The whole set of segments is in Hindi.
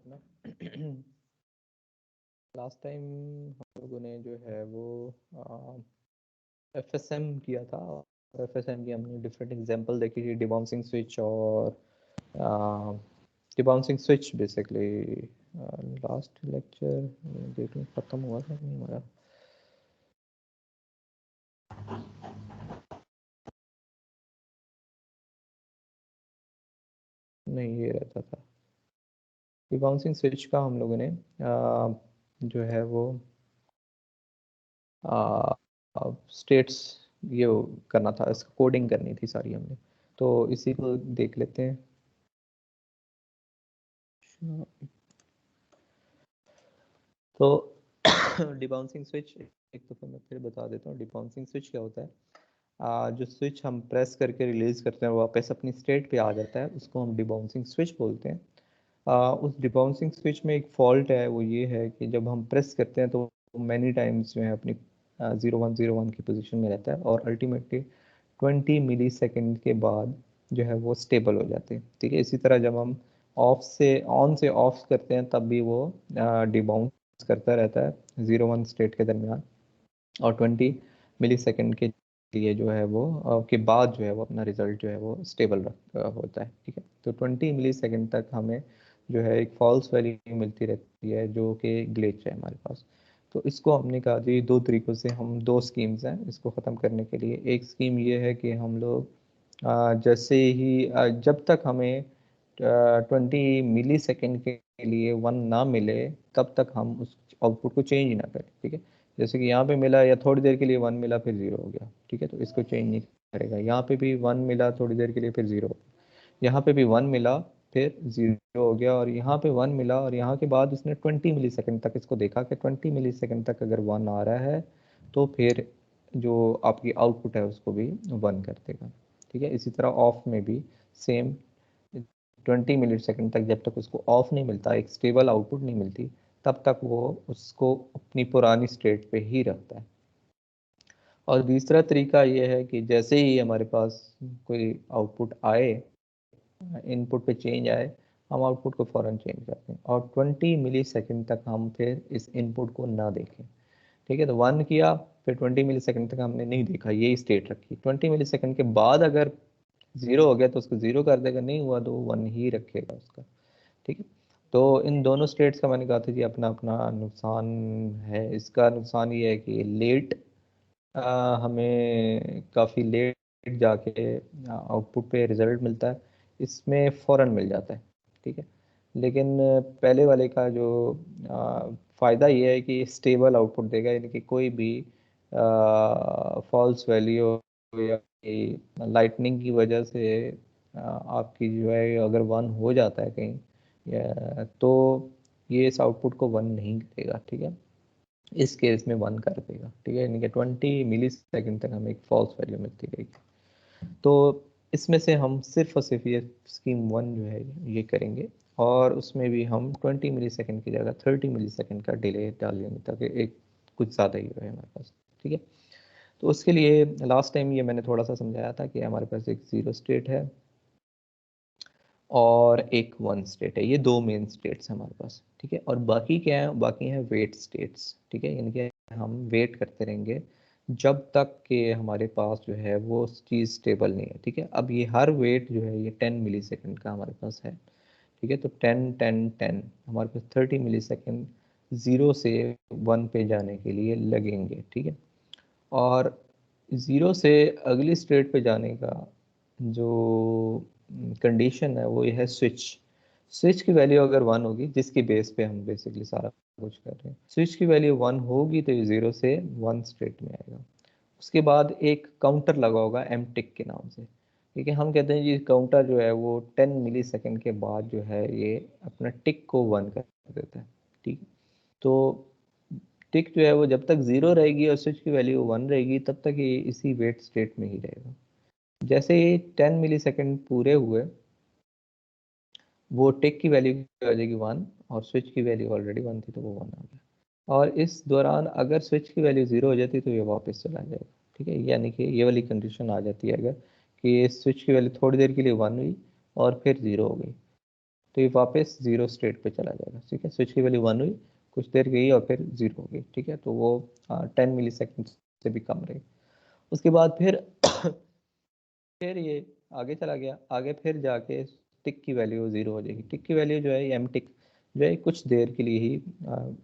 अपना लास्ट टाइम हम लोगों ने जो है वो एफएसएम किया था और एफएसएम की हमने डिफरेंट एग्जांपल देखी थी, डिबाउंसिंग स्विच और डिबाउंसिंग स्विच बेसिकली। लास्ट लेक्चर देख लूँ खत्म हुआ था नहीं हमारा। नहीं, ये रहता था डिबाउंसिंग स्विच का। हम लोगों ने जो है वो स्टेट्स ये करना था, इसका कोडिंग करनी थी सारी हमने, तो इसी को देख लेते हैं। तो डिबाउंसिंग स्विच एक तो फिर मैं फिर बता देता हूँ डिबाउंसिंग स्विच क्या होता है। जो स्विच हम प्रेस करके रिलीज करते हैं वापस अपनी स्टेट पे आ जाता है, उसको हम डिबाउंसिंग स्विच बोलते हैं। उस डिबाउंसिंग स्विच में एक फॉल्ट है, वो ये है कि जब हम प्रेस करते हैं तो मैनी टाइम्स जो है अपनी 0101 की पोजीशन में रहता है और अल्टीमेटली 20 मिली सेकेंड के बाद जो है वो स्टेबल हो जाते हैं। ठीक है, इसी तरह जब हम ऑफ से ऑन से ऑफ करते हैं तब भी वो डिबाउंस करता रहता है 01 स्टेट के दरमियान, और 20 मिली सेकेंड के लिए जो है वो के बाद जो है वो अपना रिजल्ट जो है वो स्टेबल होता है। ठीक है, तो 20 मिली सेकेंड तक हमें जो है एक फॉल्स वैल्यू मिलती रहती है जो कि ग्लिच है हमारे पास। तो इसको हमने कहा जी दो तरीकों से, हम दो स्कीम्स हैं इसको ख़त्म करने के लिए। एक स्कीम ये है कि हम लोग जैसे ही जब तक हमें 20 मिली सेकेंड के लिए वन ना मिले तब तक हम उस आउटपुट को चेंज ना करें। ठीक है, जैसे कि यहाँ पे मिला या थोड़ी देर के लिए वन मिला फिर जीरो हो गया। ठीक है, तो इसको चेंज नहीं करेगा। यहाँ पे भी वन मिला थोड़ी देर के लिए फिर जीरो हो गया, यहाँ पे भी वन मिला फिर जीरो हो गया, और यहाँ पे वन मिला और यहाँ के बाद उसने 20 मिली सेकेंड तक इसको देखा कि 20 मिली सेकेंड तक अगर वन आ रहा है तो फिर जो आपकी आउटपुट है उसको भी वन कर देगा। ठीक है, इसी तरह ऑफ में भी सेम 20 मिली सेकेंड तक जब तक उसको ऑफ नहीं मिलता, एक स्टेबल आउटपुट नहीं मिलती, तब तक वो उसको अपनी पुरानी स्टेट पे ही रखता है। और दूसरा तरीका ये है कि जैसे ही हमारे पास कोई आउटपुट आए, इनपुट पे चेंज आए, हम आउटपुट को फ़ौरन चेंज करते हैं और 20 मिली सेकेंड तक हम फिर इस इनपुट को ना देखें। ठीक है, तो वन किया फिर 20 मिली सेकेंड तक हमने नहीं देखा, यही स्टेट रखी। 20 मिली सेकेंड के बाद अगर जीरो हो गया तो उसको जीरो कर देगा, नहीं हुआ तो वन ही रखेगा उसका। ठीक है, तो इन दोनों स्टेट्स का मैंने कहा था जी अपना अपना नुकसान है। इसका नुकसान ये है कि लेट हमें काफ़ी लेट जाके आउटपुट पे रिजल्ट मिलता है, इसमें फ़ौरन मिल जाता है। ठीक है, लेकिन पहले वाले का जो फ़ायदा ये है कि स्टेबल आउटपुट देगा, यानी कि कोई भी फॉल्स वैल्यू या लाइटनिंग की वजह से आपकी जो है अगर वन हो जाता है कहीं तो ये इस आउटपुट को वन नहीं देगा। ठीक है, इस केस में वन कर देगा। ठीक है, यानी कि 20 मिली सेकेंड तक हमें एक फॉल्स वैल्यू मिलती रहेगी। तो इसमें से हम सिर्फ और सिर्फ ये स्कीम वन जो है ये करेंगे, और उसमें भी हम 20 मिली सेकेंड की जगह 30 मिली सेकेंड का डिले डाल देंगे ताकि एक कुछ ज़्यादा ही रहे हमारे पास। ठीक है, तो उसके लिए लास्ट टाइम ये मैंने थोड़ा सा समझाया था कि हमारे पास एक जीरो स्टेट है और एक वन स्टेट है, ये दो मेन स्टेट्स हैं हमारे पास। ठीक है, और बाकी क्या है, बाकी हैं वेट स्टेट्स। ठीक है, यानी कि हम वेट करते रहेंगे जब तक कि हमारे पास जो है वो चीज़ स्टेबल नहीं है। ठीक है, अब ये हर वेट जो है ये 10 मिली सेकेंड का हमारे पास है। ठीक है, तो 10 10 10 हमारे पास 30 मिली सेकेंड ज़ीरो से वन पे जाने के लिए लगेंगे। ठीक है, और ज़ीरो से अगली स्टेट पे जाने का जो कंडीशन है वो ये है स्विच। स्विच की वैल्यू अगर वन होगी, जिसकी बेस पे हम बेसिकली सारा कुछ कर रहे हैं, स्विच की वैल्यू वन होगी तो ये ज़ीरो से वन स्टेट में आएगा। उसके बाद एक काउंटर लगा होगा एम टिक के नाम से। ठीक है, हम कहते हैं जी काउंटर जो है वो 10 मिली सेकेंड के बाद जो है ये अपना टिक को वन कर देता है। ठीक है, तो टिक जो है वो जब तक जीरो रहेगी और स्विच की वैल्यू वन रहेगी तब तक ये इसी वेट स्टेट में ही रहेगा। जैसे ही 10 मिली सेकेंड पूरे हुए, वो टिक की वैल्यू आ जाएगी वन और स्विच की वैल्यू ऑलरेडी वन थी तो वो वन आ गया। और इस दौरान अगर स्विच की वैल्यू जीरो हो जाती तो ये वापस चला जाएगा। ठीक है, यानी कि ये वाली कंडीशन आ जाती है अगर कि स्विच की वैल्यू थोड़ी देर के लिए वन हुई और फिर जीरो हो गई, तो ये वापस जीरो स्टेट पे चला जाएगा। ठीक है, स्विच की वैल्यू 1 हुई, कुछ देर गई और फिर जीरो हो गई। ठीक है, तो वो 10 मिली सेकेंड से भी कम रही। उसके बाद फिर फिर ये आगे चला गया, आगे फिर जाके टिक की वैल्यू जीरो हो जाएगी। टिक की वैल्यू जो है एम टिक जो है कुछ देर के लिए ही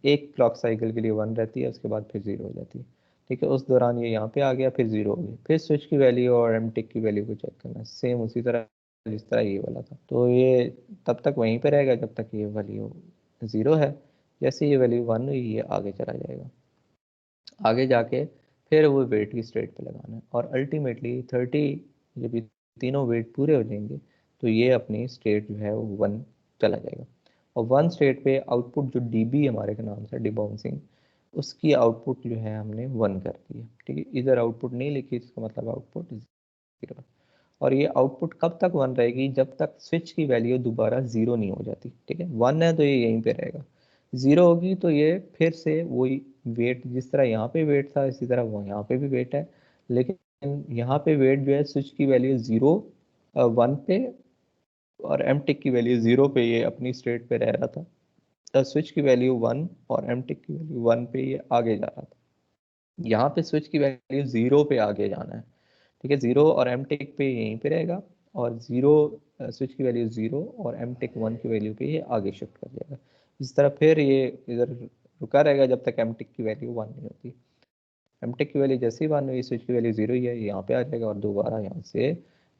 एक क्लॉक साइकिल के लिए 1 रहती है, उसके बाद फिर जीरो हो जाती है। ठीक है, उस दौरान ये यहाँ पे आ गया, फिर जीरो हो गई। फिर स्विच की वैल्यू और एम टिक की वैल्यू को चेक करना, सेम उसी तरह जिस तरह ये वाला था। तो ये तब तक वहीं पे रहेगा जब तक ये वैल्यू जीरो है। जैसे ये वैल्यू 1 हुई, ये आगे चला जाएगा। आगे जाके फिर वो वेट की स्टेट पे लगाना है, और अल्टीमेटली 30 जब ये तीनों वेट पूरे हो जाएंगे तो ये अपनी स्टेट जो है वो 1 चला जाएगा। और 1 स्टेट पे आउटपुट जो डीबी हमारे का नाम से डिबाउंसिंग, उसकी आउटपुट जो है हमने 1 कर दी है। ठीक है, इधर आउटपुट नहीं लिखी, इसका मतलब आउटपुट 0। और ये आउटपुट कब तक 1 रहेगी, जब तक स्विच की वैल्यू दोबारा 0 नहीं हो जाती। ठीक है, 1 है तो ये यहीं पे रहेगा, 0 होगी तो ये फिर से वही वेट, जिस तरह यहाँ पे वेट था इसी तरह वो यहाँ पे भी वेट है। लेकिन यहाँ पे वेट जो है स्विच की वैल्यू 0 1 पे और एम टिक की वैल्यू 0 पे ये अपनी स्टेट पे रह रहा था। तो स्विच की वैल्यू 1 और एम टिक की वैल्यू 1 पे ये आगे जा रहा था। यहाँ पे स्विच की वैल्यू 0 पे आगे जाना है। ठीक है, 0 और एम टेक पे यहीं पे रहेगा, और 0 स्विच की वैल्यू 0 और एम टेक 1 की वैल्यू पे ये आगे शिफ्ट कर जाएगा। इस तरह फिर ये इधर रुका रहेगा जब तक एम टेक की वैल्यू 1 नहीं होती। एम टेक की वैल्यू जैसे ही 1 हुई, स्विच की वैल्यू 0 ही है, यहाँ पे आ जाएगा और दोबारा यहाँ से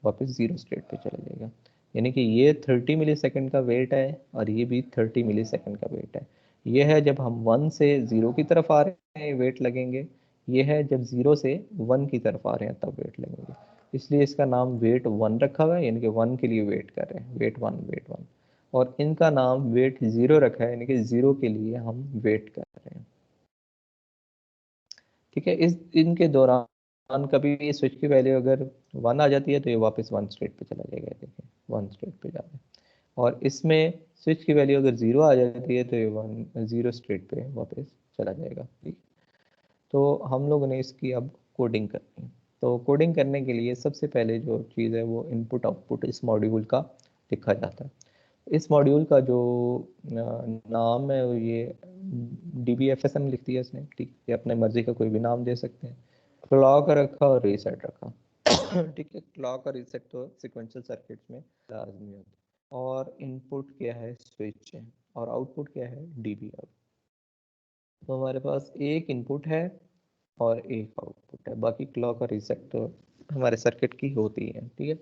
वापस 0 स्टेट पे चला जाएगा। यानी कि ये 30 मिली सेकेंड का वेट है और ये भी 30 मिली सेकेंड का वेट है। ये है जब हम 1 से 0 की तरफ आ रहे हैं वेट लगेंगे, ये है जब 0 से 1 की तरफ आ रहे हैं तब वेट लगेंगे। इसलिए इसका नाम वेट 1 रखा हुआ है, यानी कि 1 के लिए वेट कर रहे हैं, वेट 1 वेट 1। और इनका नाम वेट 0 रखा है, यानी कि 0 के लिए हम वेट कर रहे हैं। ठीक है, इस इनके दौरान कभी भी स्विच की वैल्यू अगर 1 आ जाती है तो ये वापस 1 स्टेट पे चला जाएगा। देखिए 1 स्टेट पे जा रहा है। और इसमें स्विच की वैल्यू अगर 0 आ जाती है तो ये 1 0 स्टेट पे वापस चला जाएगा। ठीक, तो हम लोगों ने इसकी अब कोडिंग करनी है। तो कोडिंग करने के लिए सबसे पहले जो चीज़ है वो इनपुट आउटपुट इस मॉड्यूल का लिखा जाता है। इस मॉड्यूल का जो नाम है वो ये DBFSM लिख दिया इसने। ठीक है, अपने मर्जी का कोई भी नाम दे सकते हैं। क्लॉक रखा और रीसेट रखा। ठीक है, क्लॉक और रीसेट तो सिक्वेंशियल सर्किट्स में लाजमी होता है। और इनपुट क्या है, स्विच है, और आउटपुट क्या है, DB आउट। तो हमारे पास एक इनपुट है और एक आउटपुट है, बाकी क्लॉक और रीसेट तो हमारे सर्किट की होती है। ठीक है,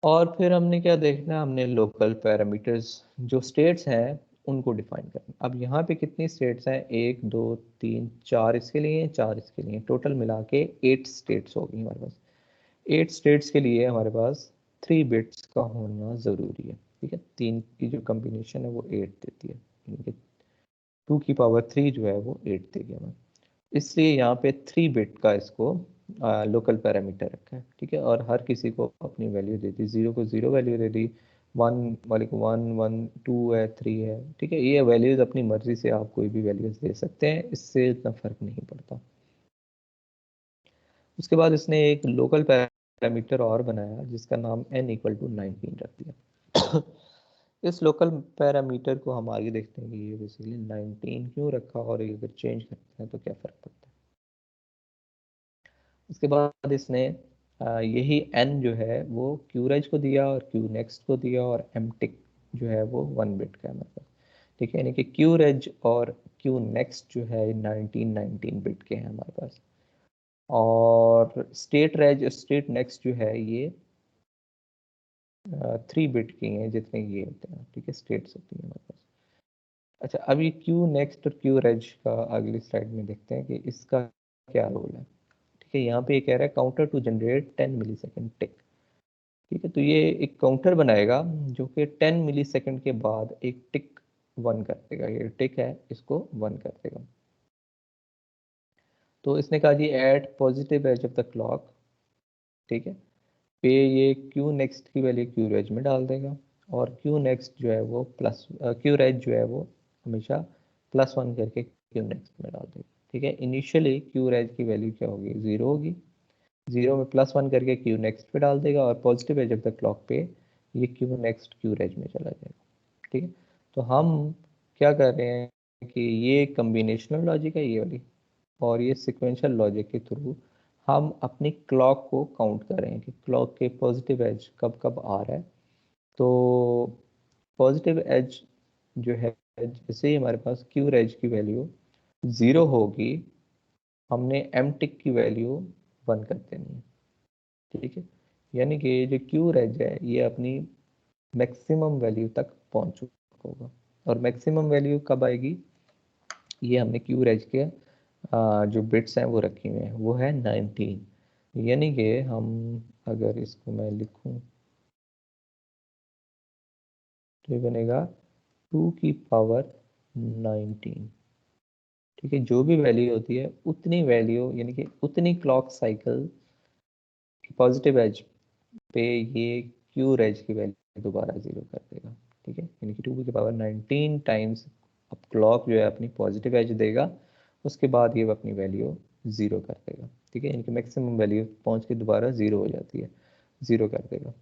और फिर हमने क्या देखना है, हमने लोकल पैरामीटर्स जो स्टेट्स हैं उनको डिफाइन करना। अब यहाँ पे कितनी स्टेट्स हैं, 1 2 3 4 इसके लिए, 4 इसके लिए, टोटल मिला के 8 स्टेट्स होगी हमारे पास। 8 स्टेट्स के लिए हमारे पास 3 बिट्स का होना ज़रूरी है। ठीक है, 3 की जो कम्बिनेशन है वो 8 देती है, यानी कि 2 की पावर 3 जो है वो 8 देगी हमें। इसलिए यहाँ पे 3 बिट का इसको लोकल पैरामीटर रखा है। ठीक है, और हर किसी को अपनी वैल्यू दे दी, 0 को 0 वैल्यू दे दी, 1 वाले को 1 1 2 है 3 है। ठीक है, ये वैल्यूज अपनी मर्जी से आप कोई भी वैल्यूज दे सकते हैं, इससे इतना फर्क नहीं पड़ता। उसके बाद इसने एक लोकल पैरामीटर और बनाया जिसका नाम n इक्वल टू 19 रख दिया। इस लोकल पैरामीटर को हम आगे देखते हैं कि ये बेसिकली 19 क्यों रखा, और ये अगर चेंज करते हैं तो क्या फर्क पड़ता है। उसके बाद इसने यही n जो है वो क्यूरेज को दिया और क्यू नेक्स्ट को दिया, और एम टिक जो है वो 1 बिट का है मतलब। ठीक है, यानी कि क्यूरेज और क्यू नेक्स्ट जो है 19 बिट के हैं हमारे पास। और स्टेट रेज स्टेट नेक्स्ट जो है ये 3 बिट की हैं, जितने ये होते हैं। ठीक है, स्टेट्स होती हैं हमारे पास। अच्छा, अभी क्यू नेक्स्ट और क्यू रेज का अगली स्लाइड में देखते हैं कि इसका क्या रोल है। ठीक है, यहाँ पे ये कह रहा है counter to generate 10 millisecond tick. ठीक है, तो ये एक काउंटर बनाएगा जो कि 10 मिली सेकेंड के बाद एक टिक 1 कर देगा। ये टिक है, इसको 1 कर देगा। तो इसने कहा G at positive edge of the clock. ठीक है, पे ये क्यू नेक्स्ट की वैल्यू क्यू रेज में डाल देगा, और क्यू नेक्स्ट जो है वो प्लस क्यू रेज जो है वो हमेशा +1 करके क्यू नेक्स्ट में डाल देगा। ठीक है, इनिशियली क्यू रेज की वैल्यू क्या होगी, 0 होगी, 0 में +1 करके क्यू नेक्स्ट पे डाल देगा, और positive edge of the clock पे ये क्यू नेक्स्ट क्यू रेज में चला जाएगा। ठीक है, तो हम क्या कर रहे हैं कि ये कम्बिनेशनल लॉजिक है ये वाली, और ये सिक्वेंशियल लॉजिक के थ्रू हम अपनी क्लॉक को काउंट कर रहे हैं कि क्लॉक के पॉजिटिव एज कब कब आ रहा है। तो पॉजिटिव एज जो है, जैसे ही हमारे पास क्यू एज की वैल्यू 0 होगी, हमने एम टिक की वैल्यू 1 कर देनी है। ठीक है, यानी कि जो क्यू एज है ये अपनी मैक्सिमम वैल्यू तक पहुंच चुका होगा। और मैक्सिमम वैल्यू कब आएगी, ये हमने क्यू एज के जो बिट्स हैं वो रखी हुए हैं, वो है 19। यानी कि हम अगर इसको मैं लिखूं तो ये बनेगा 2 की पावर 19। ठीक है, जो भी वैल्यू होती है उतनी वैल्यू, यानी कि उतनी क्लॉक साइकिल पॉजिटिव एज पे ये क्यू एज की वैल्यू दोबारा 0 कर देगा। ठीक है, यानी कि 2 की पावर 19 टाइम्स अब क्लॉक जो है अपनी पॉजिटिव एज देगा, उसके बाद ये अपनी वैल्यू 0 कर देगा। ठीक है, यानी कि मैक्सिमम वैल्यू पहुंच के दोबारा 0 हो जाती है, 0 कर देगा।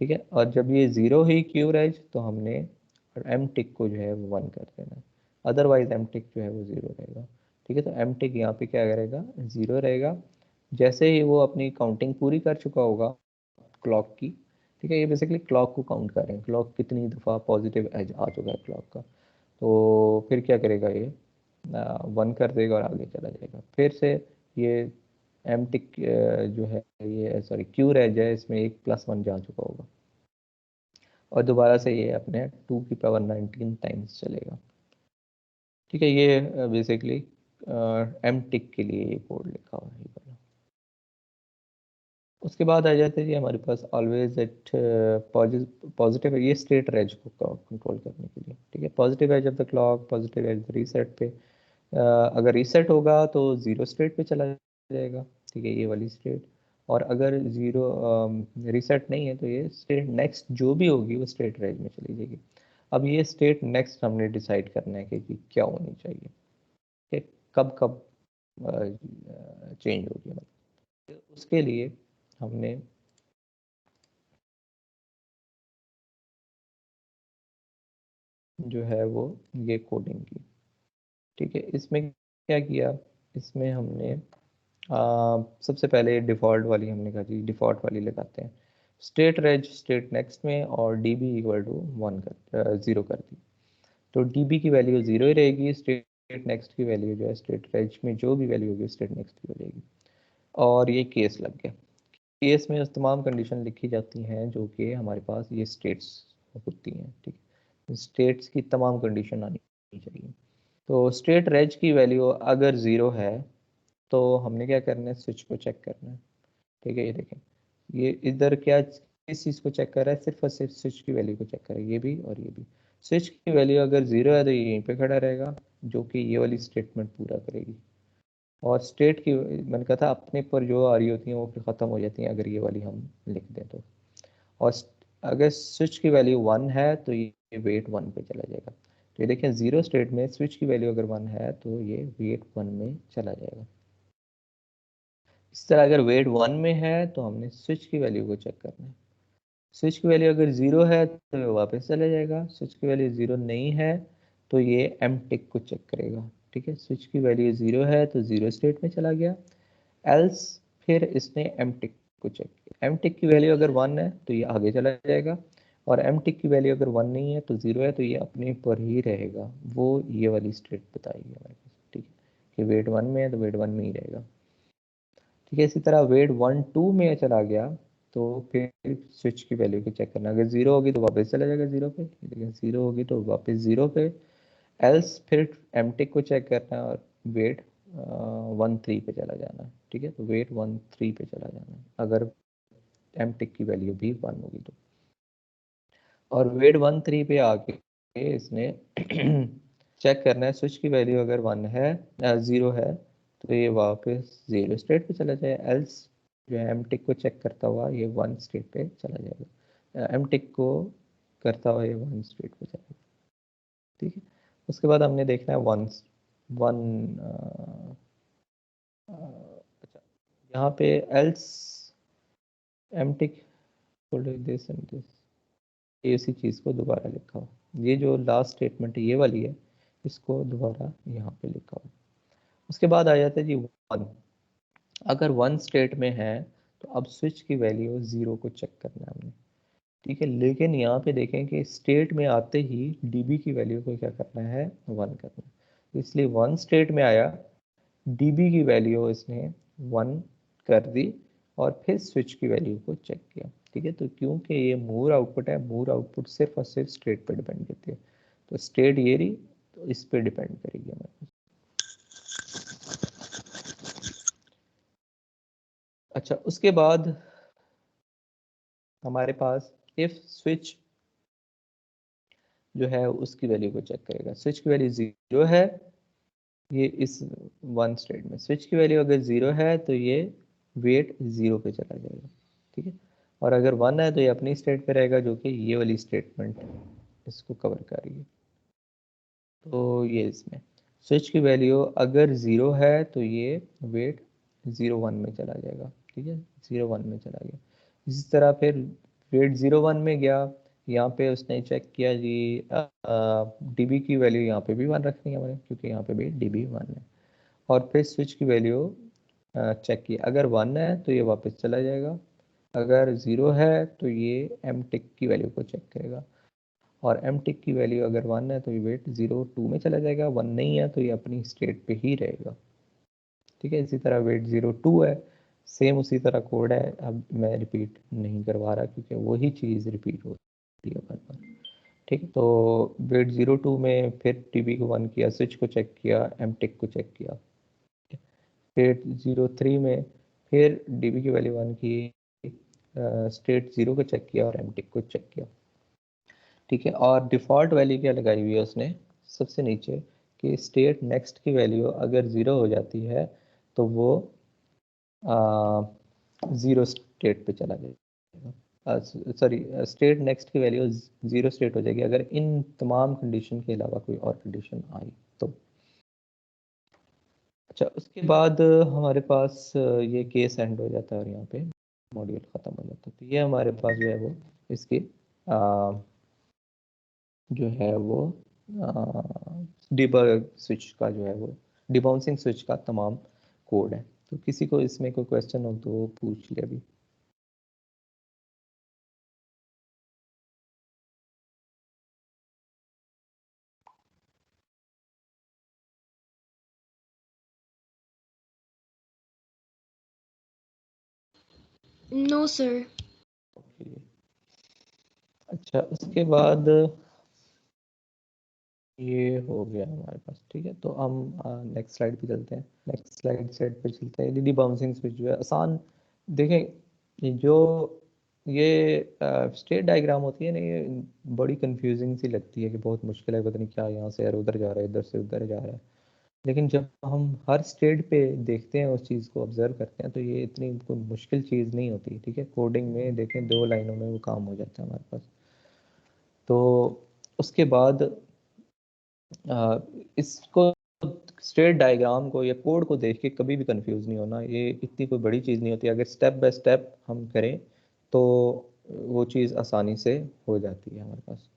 ठीक है, और जब ये 0 ही क्यू एज तो हमने एम टिक को जो है वो 1 कर देना, अदरवाइज एम टिक जो है वो 0 रहेगा। ठीक है, तो एम टिक यहाँ पे क्या करेगा, 0 रहेगा। जैसे ही वो अपनी काउंटिंग पूरी कर चुका होगा क्लॉक की, ठीक है, ये बेसिकली क्लॉक को काउंट कर रहे हैं, क्लॉक कितनी दफ़ा पॉजिटिव एज आ चुका है क्लॉक का। तो फिर क्या करेगा, ये 1 कर देगा और आगे चला जाएगा। फिर से ये एम टिक जो है, ये सॉरी क्यू एज है, इसमें एक +1 जा चुका होगा, और दोबारा से ये अपने 2 की पावर 19 टाइम्स चलेगा। ठीक है, ये बेसिकली एम टिक के लिए ये कोड लिखा हुआ है ये वाला। उसके बाद आ जाते हैं जी हमारे पास ऑलवेज एट पॉजिटिव, ये स्टेट रेज को कंट्रोल करने के लिए। ठीक है, positive edge of the clock, positive edge reset पे, अगर रीसेट होगा तो 0 स्टेट पे चला जाएगा। ठीक है, ये वाली स्टेट। और अगर 0 रीसेट नहीं है तो ये स्टेट नेक्स्ट जो भी होगी वो स्टेट रेज में चली जाएगी। अब ये स्टेट नेक्स्ट हमने डिसाइड करना है कि क्या होनी चाहिए, कि कब कब चेंज होगी। मतलब उसके लिए हमने जो है वो ये कोडिंग की। ठीक है, इसमें क्या किया, इसमें हमने सबसे पहले डिफ़ॉल्ट वाली हमने कहा जी डिफ़ॉल्ट वाली लगाते हैं, स्टेट रेज स्टेट नेक्स्ट में, और डी बी इक्वल टू 0 कर दी। तो डी बी की वैल्यू 0 ही रहेगी, स्टेट नेक्स्ट की वैल्यू जो है स्टेट रेज में जो भी वैल्यू होगी स्टेट नेक्स्ट की हो जाएगी। और ये केस लग गया। केस में उस तमाम कंडीशन लिखी जाती हैं जो कि हमारे पास ये स्टेट्स होती हैं। ठीक है, स्टेट्स की तमाम कंडीशन आनी चाहिए। तो स्टेट रेज की वैल्यू अगर 0 है तो हमने क्या करना है, स्विच को चेक करना है। ठीक है, ये देखें, ये इधर क्या किस चीज़ को चेक कर रहा है, सिर्फ और सिर्फ स्विच की वैल्यू को चेक करें, ये भी और ये भी। स्विच की वैल्यू अगर 0 है तो ये यहीं पे खड़ा रहेगा, जो कि ये वाली स्टेटमेंट पूरा करेगी। और स्टेट की मैंने कहा था अपने पर जो आ रही होती हैं वो फिर ख़त्म हो जाती हैं अगर ये वाली हम लिख दें तो। और अगर स्विच की वैल्यू 1 है तो ये वेट 1 पे चला जाएगा। तो ये देखें, 0 स्टेट में स्विच की वैल्यू अगर 1 है तो ये वेट 1 में चला जाएगा। इस तरह अगर वेट 1 में है तो हमने स्विच की वैल्यू को चेक करना है। स्विच की वैल्यू अगर 0 है तो ये वापस चला जाएगा, स्विच की वैल्यू 0 नहीं है तो ये एम टिक को चेक करेगा। ठीक है, स्विच की वैल्यू 0 है तो 0 स्टेट में चला गया, एल्स फिर इसने एम टिक को चेक किया, एम टिक की वैल्यू अगर 1 है तो ये आगे चला जाएगा, और एम टिक की वैल्यू अगर 1 नहीं है तो 0 है तो ये अपने पर ही रहेगा, वो ये वाली स्टेट बताएगी हमारे पास। ठीक है, कि वेट 1 में है तो वेट 1 में ही रहेगा। ठीक है, इसी तरह वेट 1 2 में चला गया तो फिर स्विच की वैल्यू को चेक करना, अगर 0 होगी तो वापस चला जाएगा 0 पे, लेकिन 0 होगी तो वापस 0 पे, एल्स फिर एम टिक को चेक करना है और वेट 1 3 पे चला जाना है। ठीक है, तो वेट 1 3 पे चला जाना है अगर एम टिक की वैल्यू भी 1 होगी तो। और वेट 1 3 पे आके इसने चेक करना है, स्विच की वैल्यू अगर 1 है 0 है तो ये वापस 0 स्टेट पे चला जाए, एल्स जो है एम टिक को चेक करता हुआ ये 1 स्टेट पे चला जाएगा, एम टिक को करता हुआ ये 1 स्टेट पे चला जाएगा। ठीक है, उसके बाद हमने देखना है वन वन अच्छा, यहाँ पे else M tick this and this, इसी चीज़ को दोबारा लिखा हो। ये जो लास्ट स्टेटमेंट है ये वाली है, इसको दोबारा यहाँ पे लिखा हो। उसके बाद आ जाता है जी 1। अगर 1 स्टेट में है तो अब स्विच की वैल्यू 0 को चेक करना है हमने, ठीक है। लेकिन यहाँ पे देखें कि स्टेट में आते ही डीबी की वैल्यू को क्या करना है, 1 करना है। तो इसलिए 1 स्टेट में आया, डीबी की वैल्यू इसने 1 कर दी और फिर स्विच की वैल्यू को चेक किया, ठीक है। तो क्योंकि ये मूर आउटपुट है, मूर आउटपुट सिर्फ और सिर्फ स्टेट पे डिपेंड करती है, तो स्टेट ये रही तो इस पे डिपेंड करेगी हमारे। अच्छा, उसके बाद हमारे पास इफ स्विच जो है उसकी वैल्यू को चेक करेगा। स्विच की वैल्यू 0 है, ये इस 1 स्टेट में स्विच की वैल्यू अगर 0 है तो ये वेट 0 पे चला जाएगा, ठीक है। और अगर 1 है तो ये अपनी स्टेट पे रहेगा, जो कि ये वाली स्टेटमेंट इसको कवर कर रही है। तो ये इसमें स्विच की वैल्यू अगर 0 है तो ये वेट 0 1 में चला जाएगा, ठीक है, 0 1 में चला गया। इसी तरह फिर वेट 0 1 में गया, यहाँ पे उसने चेक किया जी डीबी की वैल्यू यहाँ पे भी 1 रखनी है हमें, क्योंकि यहाँ पे भी डीबी 1 है। और फिर स्विच की वैल्यू चेक की, अगर 1 है तो ये वापस चला जाएगा, अगर 0 है तो ये एम टिक की वैल्यू को चेक करेगा, और एम टिक की वैल्यू अगर 1 है तो ये वेट 0 2 में चला जाएगा, 1 नहीं है तो ये अपनी स्टेट पे ही रहेगा, ठीक है। इसी तरह वेट 0 2 है, सेम उसी तरह कोड है। अब मैं रिपीट नहीं करवा रहा क्योंकि वही चीज़ रिपीट होती है बार बार, ठीक है। तो वेट 0 2 में फिर टीबी को 1 किया, स्विच को चेक किया, एम टिक को चेक किया, फिर 0 3 में फिर डीबी की वैल्यू 1 की, स्टेट 0 को चेक किया और एमटिक को चेक किया, ठीक है। और डिफ़ॉल्ट वैल्यू क्या लगाई हुई है उसने सबसे नीचे, कि स्टेट नेक्स्ट की वैल्यू अगर 0 हो जाती है तो वो 0 स्टेट पे चला जाएगा, सॉरी स्टेट नेक्स्ट की वैल्यू 0 स्टेट हो जाएगी अगर इन तमाम कंडीशन के अलावा कोई और कंडीशन आई तो। अच्छा, उसके बाद हमारे पास ये केस एंड हो जाता है और यहाँ पे मॉड्यूल ख़त्म हो जाता है। तो ये हमारे पास जो है वो इसकी जो है वो डिबग स्विच का जो है वो डिबाउंसिंग स्विच का तमाम कोड है। तो किसी को इसमें कोई क्वेश्चन हो तो वो पूछ ले अभी। No, sir. अच्छा, उसके बाद ये हो गया हमारे पास, ठीक है। तो हम नेक्स्ट स्लाइड पे चलते हैं। नेक्स्ट स्लाइड पे चलते हैं। एलईडी बाउंसिंग स्विच जो है आसान, देखें ये जो ये स्टेट डायग्राम होती है ना, ये बड़ी कंफ्यूजिंग सी लगती है कि बहुत मुश्किल है, पता नहीं क्या यहाँ से यार उधर जा रहा है, इधर से उधर जा रहा है। लेकिन जब हम हर स्टेट पे देखते हैं, उस चीज़ को ऑब्जर्व करते हैं, तो ये इतनी कोई मुश्किल चीज़ नहीं होती, ठीक है। कोडिंग में देखें 2 लाइनों में वो काम हो जाता है हमारे पास। तो उसके बाद इसको स्टेट डायग्राम को या कोड को देख के कभी भी कंफ्यूज नहीं होना, ये इतनी कोई बड़ी चीज़ नहीं होती। अगर स्टेप बाय स्टेप हम करें तो वो चीज़ आसानी से हो जाती है हमारे पास।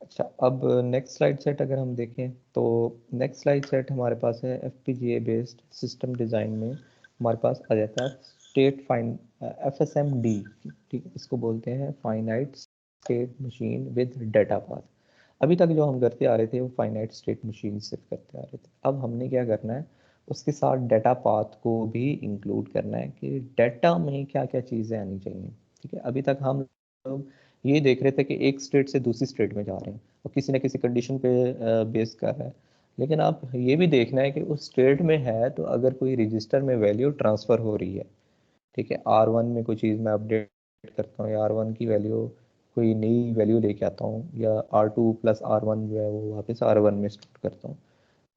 अच्छा, अब नेक्स्ट स्लाइड सेट अगर हम देखें तो नेक्स्ट स्लाइड सेट हमारे पास है FPGA बेस्ड सिस्टम डिज़ाइन में हमारे पास आ जाता है स्टेट फाइन FSMD, ठीक है। इसको बोलते हैं finite state machine with data path. अभी तक जो हम करते आ रहे थे वो फाइनाइट स्टेट मशीन से करते आ रहे थे। अब हमने क्या करना है, उसके साथ डाटा पाथ को भी इंक्लूड करना है कि डाटा में क्या क्या चीज़ें आनी चाहिए, ठीक है। अभी तक हम लोग ये देख रहे थे कि एक स्टेट से दूसरी स्टेट में जा रहे हैं और किसी न किसी कंडीशन पे बेस कर रहा है। लेकिन आप ये भी देखना है कि उस स्टेट में है तो अगर कोई रजिस्टर में वैल्यू ट्रांसफ़र हो रही है, ठीक है। R1 में कोई चीज़ मैं अपडेट करता हूँ या R1 की वैल्यू कोई नई वैल्यू लेके आता हूँ, या R2 प्लस R1 जो है वो वापस R1 में स्टोर करता हूँ,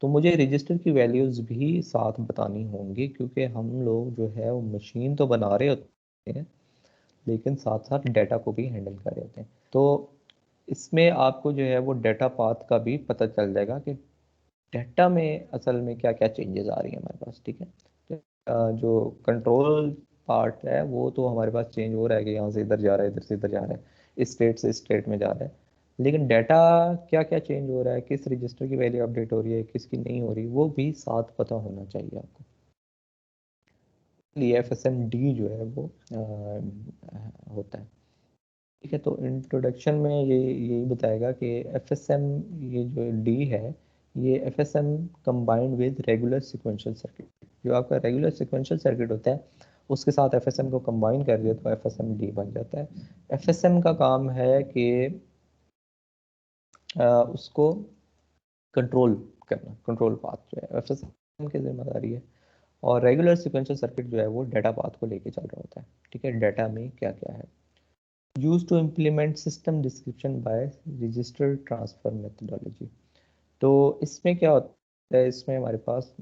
तो मुझे रजिस्टर की वैल्यूज़ भी साथ बतानी होंगी, क्योंकि हम लोग जो है वो मशीन तो बना रहे होते हैं लेकिन साथ साथ डाटा को भी हैंडल कर रहे होते हैं। तो इसमें आपको जो है वो डाटा पाथ का भी पता चल जाएगा कि डाटा में असल में क्या क्या चेंजेस आ रही है हमारे पास, ठीक है। जो कंट्रोल पार्ट है वो तो हमारे पास चेंज हो रहा है कि यहाँ से इधर जा रहा है, इधर से इधर जा रहा है, इस स्टेट से इस स्टेट में जा रहा है, लेकिन डाटा क्या क्या चेंज हो रहा है, किस रजिस्टर की वैल्यू अपडेट हो रही है, किसकी नहीं हो रही, वो भी साथ पता होना चाहिए आपको। इसलिए FSMD जो है वो होता है। ठीक है, तो इंट्रोडक्शन में ये यही बताएगा कि FSM, ये जो डी है, ये FSM combined with regular sequential circuit, जो आपका रेगुलर सिक्वेंशियल सर्किट होता है उसके साथ FSM को कंबाइन कर दिया तो FSMD बन जाता है। FSM का काम है कि उसको कंट्रोल करना, कंट्रोल पाथ जो है FSM की जिम्मेदारी है, और रेगुलर सिक्वेंशियल सर्किट जो है वो डाटा पाथ को लेके चल रहा होता है। ठीक है, डाटा में क्या क्या है, use to implement system description by register transfer methodology. तो इसमें क्या होता है, इसमें हमारे पास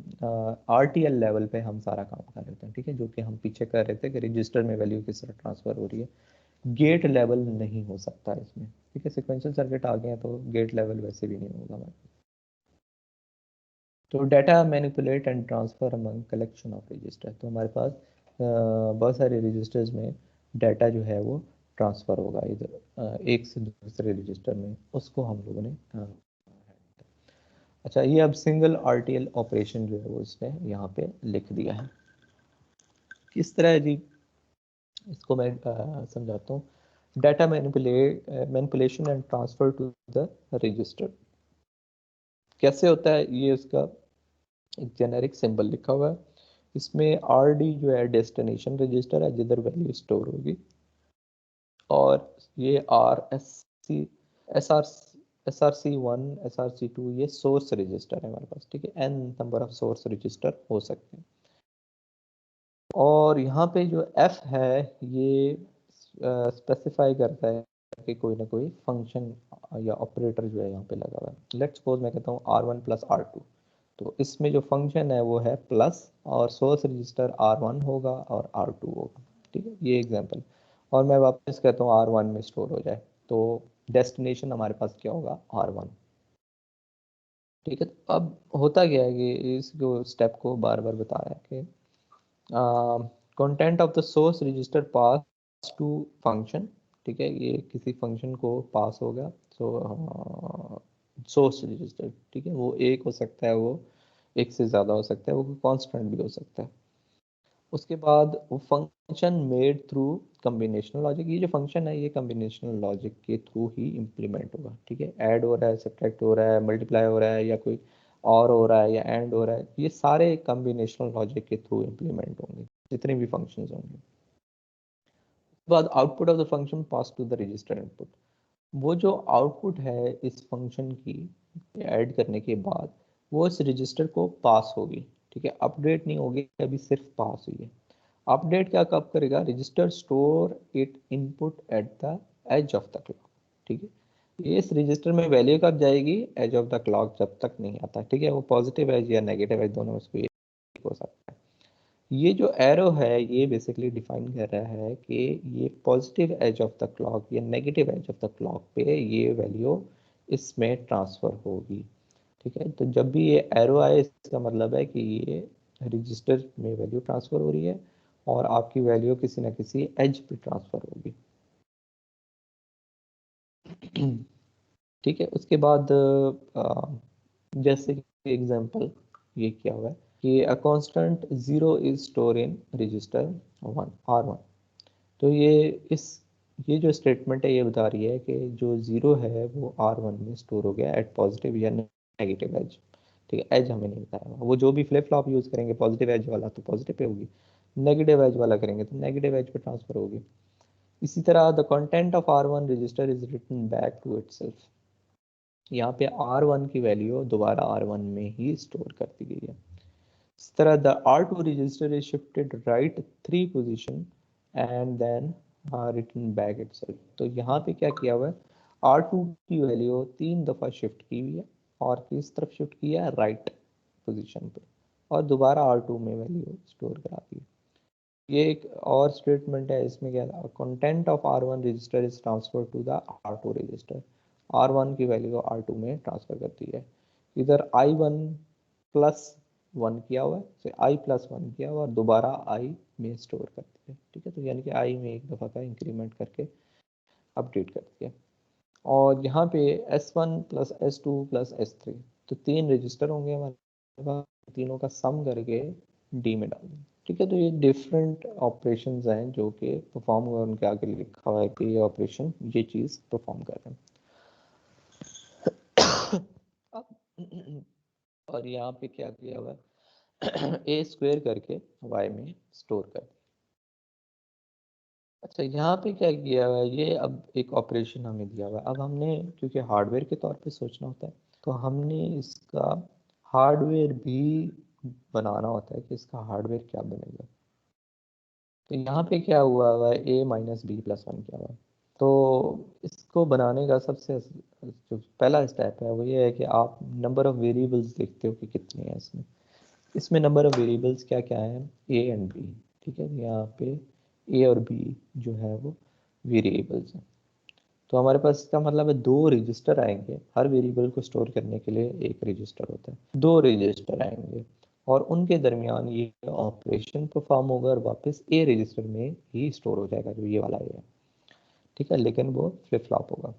RTL लेवल पे हम सारा काम कर रहे हैं। ठीक है, जो कि हम पीछे कर रहे थे कि रजिस्टर में वैल्यू किस तरह ट्रांसफर हो रही है, गेट लेवल नहीं हो सकता इसमें। ठीक है, सिक्वेंशियल सर्किट आ गए हैं तो गेट लेवल वैसे भी नहीं होगा हमारे। तो data manipulate and transfer among collection of register, तो हमारे पास बहुत सारे रजिस्टर्स में डाटा जो है वो ट्रांसफ़र होगा इधर एक से दूसरे रजिस्टर में, उसको हम लोगों ने अच्छा, ये अब सिंगल RTL ऑपरेशन जो है वो इसने यहाँ पे लिख दिया है। किस तरह है जी, इसको मैं समझाता हूँ। Data manipulation and transfer to the register कैसे होता है, ये उसका एक जेनेरिक सिंबल लिखा हुआ है। इसमें RD जो है डेस्टिनेशन रजिस्टर है जिधर वैल्यू स्टोर होगी, और ये RSC SR SRC1 SRC2 ये सोर्स रजिस्टर है हमारे पास। ठीक है, n number of source register हो सकते हैं। और यहाँ पे जो F है ये स्पेसिफाई करता है कि कोई ना कोई फंक्शन या ऑपरेटर जो है यहाँ पे लगा हुआ है। लेट्स सपोज मैं कहता हूँ R1 प्लस R2, तो इसमें जो फंक्शन है वो है प्लस, और सोर्स रजिस्टर R1 होगा और R2 होगा। ठीक है, ये एग्जांपल, और मैं वापस कहता हूँ R1 में स्टोर हो जाए, तो डेस्टिनेशन हमारे पास क्या होगा, R1। ठीक है, तो अब होता क्या है कि इस स्टेप को बार बार बता रहा है कि content of the source register pass to function. ठीक है, ये किसी फंक्शन को पास होगा, सो सोर्स रजिस्टर। ठीक है, वो एक हो सकता है, वो एक से ज़्यादा हो सकता है, वो कांस्टेंट भी हो सकता है। उसके बाद वो function made through combinational logic, ये जो फंक्शन है ये कम्बिनेशनल लॉजिक के थ्रू ही इम्प्लीमेंट होगा। ठीक है, ऐड हो रहा है, सब्ट्रैक्ट हो रहा है, मल्टीप्लाई हो रहा है, या कोई और हो रहा है, या एंड हो रहा है, ये सारे कम्बिनेशनल लॉजिक के थ्रू इम्प्लीमेंट होंगे जितने भी फंक्शंस होंगे। उसके बाद output of the function pass to the register input, वो जो आउटपुट है इस फंक्शन की ऐड करने के बाद वो इस रजिस्टर को पास होगी। ठीक है, अपडेट नहीं होगी, अभी सिर्फ पास हुई है। अपडेट क्या कब करेगा, register store it input at the edge of the clock. ठीक है, इस रजिस्टर में वैल्यू कब जाएगी, एज ऑफ द क्लॉक जब तक नहीं आता। ठीक है, वो पॉजिटिव एज या नेगेटिव एज दोनों उसको हो सकता है। ये जो एरो है ये बेसिकली डिफाइन कर रहा है कि ये positive edge of the clock या negative edge of the clock पे ये वैल्यू इसमें ट्रांसफर होगी। ठीक है, तो जब भी ये एरो आए इसका मतलब है कि ये रजिस्टर में वैल्यू ट्रांसफर हो रही है और आपकी वैल्यू किसी ना किसी एज पे ट्रांसफर होगी। ठीक है, उसके बाद जैसे कि एग्जांपल ये क्या हुआ है कि a constant 0 is store in register 1 R1। तो इस ये जो स्टेटमेंट है ये बता रही है कि जो 0 है वो R1 में स्टोर हो गया एट पॉजिटिव या नेगेटिव एज। ठीक है, एज हमें नहीं बताया, वो जो भी फ्लिप फ्लॉप यूज करेंगे पॉजिटिव एज वाला तो पॉजिटिव पे होगी, नेगेटिव एज वाला करेंगे तो नेगेटिव एज पे ट्रांसफर होगी। इसी तरह the content of R1 register is written back to itself, यहाँ पे R1 की वैल्यू दोबारा R1 में ही स्टोर कर दी गई है। इस तरह the R2 register is shifted right 3 position and then return back itself. तो यहाँ पे क्या किया हुआ है, R2 की वैल्यू 3 दफ़ा शिफ्ट की हुई है, और किस तरफ शिफ्ट किया है, राइट पोजीशन पे, और दोबारा R2 में वैल्यू स्टोर करा दी है। ये एक और स्टेटमेंट है, इसमें क्या था, content of R1 register is transfer to the R2 register, R1 की वैल्यू को R2 में ट्रांसफर करती है। इधर I1 प्लस 1 किया हुआ है, I प्लस 1 किया हुआ और दोबारा I में स्टोर कर दिया। पे, ठीक है। तो यानी कि आई में एक दफ़ा का इंक्रीमेंट करके अपडेट कर दिया। और यहाँ पे S1 plus S2 plus S3, तो 3 रजिस्टर होंगे हमारे पास, तीनों का सम करके डी में डाल दें, ठीक है। तो ये डिफरेंट ऑपरेशंस हैं जो कि परफॉर्म हुआ, उनके आगे लिखा हुआ है कि ये ऑपरेशन ये चीज़ परफॉर्म कर रहे हैं। अब और यहाँ पे क्या किया हुआ है, ए स्क्वायर करके वाई में स्टोर कर दिया। अच्छा, यहाँ पे क्या किया हुआ है, ये अब एक ऑपरेशन हमें दिया हुआ है। अब हमने क्योंकि हार्डवेयर के तौर पे सोचना होता है, तो हमने इसका हार्डवेयर भी बनाना होता है कि इसका हार्डवेयर क्या बनेगा। तो यहाँ पे क्या हुआ है, ए माइनस बी प्लस वन किया हुआ है। तो इसको बनाने का सबसे जो पहला स्टेप है वो ये है कि आप नंबर ऑफ वेरिएबल्स देखते हो कि कितने हैं इसमें। इसमें नंबर ऑफ वेरिएबल्स क्या क्या है, ए एंड बी, ठीक है। यहाँ पे ए और बी जो है वो वेरिएबल्स हैं। तो हमारे पास इसका मतलब है 2 रजिस्टर आएंगे, हर वेरिएबल को स्टोर करने के लिए एक रजिस्टर होता है। 2 रजिस्टर आएंगे और उनके दरमियान ये ऑपरेशन परफॉर्म होगा और वापस ए रजिस्टर में ही स्टोर हो जाएगा, जो ये वाला ए है, ठीक है। लेकिन वो फ्लिप फ्लॉप होगा।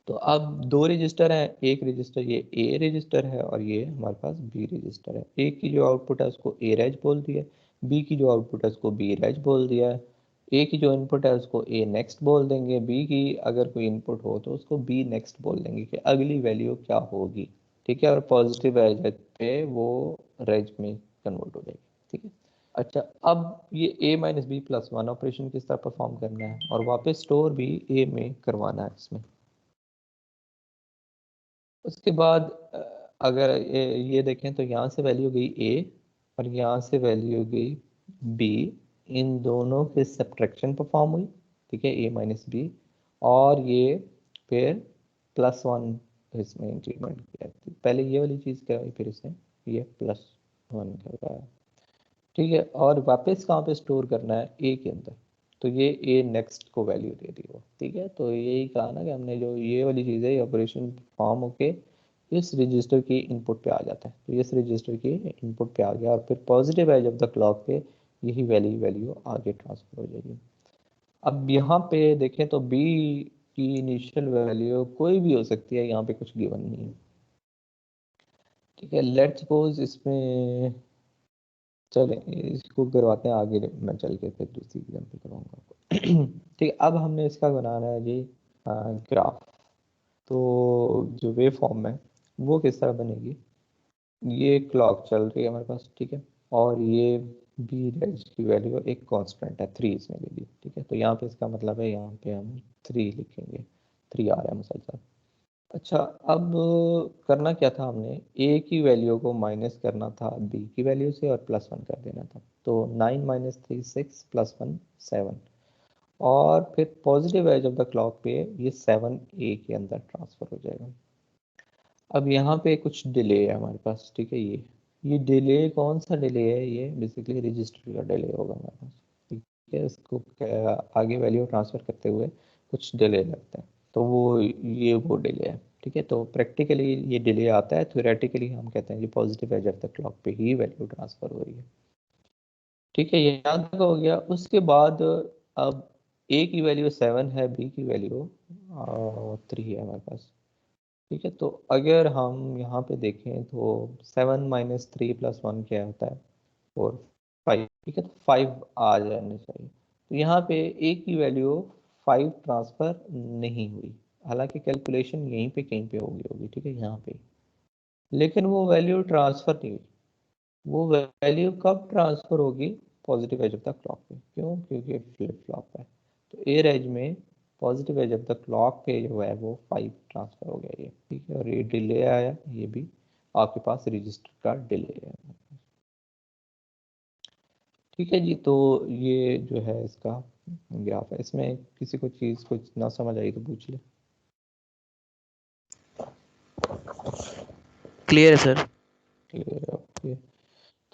तो अब 2 रजिस्टर हैं, एक रजिस्टर ये ए रजिस्टर है और ये हमारे पास बी रजिस्टर है। ए की जो आउटपुट है उसको ए रेज बोल दिया, बी की जो आउटपुट है उसको बी रेज बोल दिया है। ए की जो इनपुट है उसको ए नेक्स्ट बोल देंगे, बी की अगर कोई इनपुट हो तो उसको बी नेक्स्ट बोल देंगे कि अगली वैल्यू क्या होगी, ठीक है। और पॉजिटिव एज पे वो रेज में कन्वर्ट हो जाएगी, ठीक है। अच्छा, अब ये a minus B plus one operation किस तरह परफॉर्म करना है और वापस स्टोर भी a में करवाना है इसमें। उसके बाद अगर ये देखें तो यहाँ से वैल्यू गई a और यहाँ से वैल्यू गई b, इन दोनों के सब्ट्रैक्शन परफॉर्म हुई, ठीक है, a माइनस बी। और ये फिर प्लस वन इसमें इंक्रीमेंट किया, पहले ये वाली चीज़ क्या हुई, फिर इसने ये प्लस वन करवाया, ठीक है। और वापस कहाँ पे स्टोर करना है, ए के अंदर। तो ये ए नेक्स्ट को वैल्यू दे दी वो, ठीक है। तो यही कहा ना कि हमने जो ये वाली चीज़ है, ये ऑपरेशन फॉर्म होके इस रजिस्टर की इनपुट पे आ जाता है। तो इस रजिस्टर की इनपुट पे आ गया और फिर पॉजिटिव है जब तक क्लॉक पे, यही वैल्यू आगे ट्रांसफर हो जाएगी। अब यहाँ पे देखें तो बी की इनिशियल वैल्यू कोई भी हो सकती है, यहाँ पे कुछ गिवन नहीं है, ठीक है। लेट्स सपोज इसमें चलें इसको करवाते हैं आगे, मैं चल के फिर दूसरी एग्जाम्पल करवाऊंगा आपको। ठीक है, अब हमने इसका बनाना है जी ग्राफ। तो जो वेव फॉर्म है वो किस तरह बनेगी, ये क्लॉक चल रही है हमारे पास, ठीक है। और ये बी रेज की वैल्यू एक कांस्टेंट है 3 इसमें ले ली, ठीक है। तो यहाँ पे इसका मतलब है यहाँ पे हम 3 लिखेंगे, 3 आ रहा है मुसलसल। अच्छा, अब करना क्या था, हमने ए की वैल्यू को माइनस करना था बी की वैल्यू से और प्लस वन कर देना था। तो 9 माइनस 3 6 प्लस वन 7, और फिर पॉजिटिव है जब तक क्लॉक पे, ये 7 ए के अंदर ट्रांसफर हो जाएगा। अब यहाँ पे कुछ डिले है हमारे पास, ठीक है। ये डिले कौन सा डिले है, ये बेसिकली रजिस्टर का डिले होगा हमारे पास, ठीक है। इसको आगे वैल्यू ट्रांसफर करते हुए कुछ डिले लगता है, तो वो डिले है, ठीक है। तो प्रैक्टिकली ये डिले आता है, थ्योरेटिकली हम कहते हैं कि पॉजिटिव है जब तक क्लॉक पे ही वैल्यू ट्रांसफर हो रही है, ठीक है। ये यहाँ तक हो गया। उसके बाद अब ए की वैल्यू 7 है, बी की वैल्यू 3 है हमारे पास, ठीक है। तो अगर हम यहाँ पे देखें तो 7 माइनस 3 प्लस वन क्या होता है, 4 5, ठीक है। तो 5 आ जाने चाहिए। तो यहाँ पे ए की वैल्यू 5 ट्रांसफर नहीं हुई, हालांकि कैलकुलेशन यहीं पे कहीं पे होगी होगी, ठीक है, यहाँ पे। लेकिन वो वैल्यू ट्रांसफर नहीं हुई। वो वैल्यू कब ट्रांसफर होगी, positive edge of the clock पे। क्यों, क्योंकि फ्लिप फ्लॉप है। तो ए रेज में positive edge of the clock पे जो है वो 5 ट्रांसफर हो गया, ये ठीक है। और ये डिले आया, ये भी आपके पास रजिस्टर का डिले है, ठीक है जी। तो ये जो है इसका ग्राफ है। इसमें किसी को चीज़ कुछ ना समझ आई तो पूछ ले। क्लियर है सर। Clear, okay.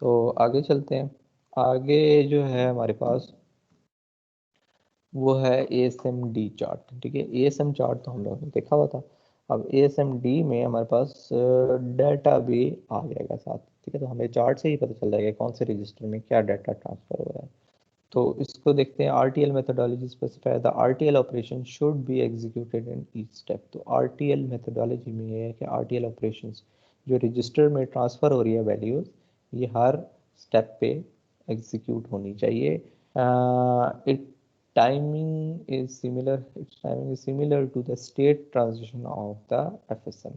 तो आगे चलते हैं। आगे जो है हमारे पास वो है ASMD चार्ट, ठीक है। ASM चार्ट तो हम लोगों ने देखा हुआ था। अब ASMD में हमारे पास डाटा भी आ जाएगा साथ, ठीक है। तो हमें चार्ट से ही पता चल जाएगा कौन से रजिस्टर में क्या डाटा ट्रांसफर हो रहा है। तो इसको देखते हैं, RTL methodology specify the RTL operation should be executed in each step. तो RTL मेथोडोलॉजी में ये है कि RTL ऑपरेशंस जो रजिस्टर में ट्रांसफ़र हो रही है वैल्यूज़, ये हर स्टेप पे एग्जीक्यूट होनी चाहिए। It timing is similar to the state transition of the FSM।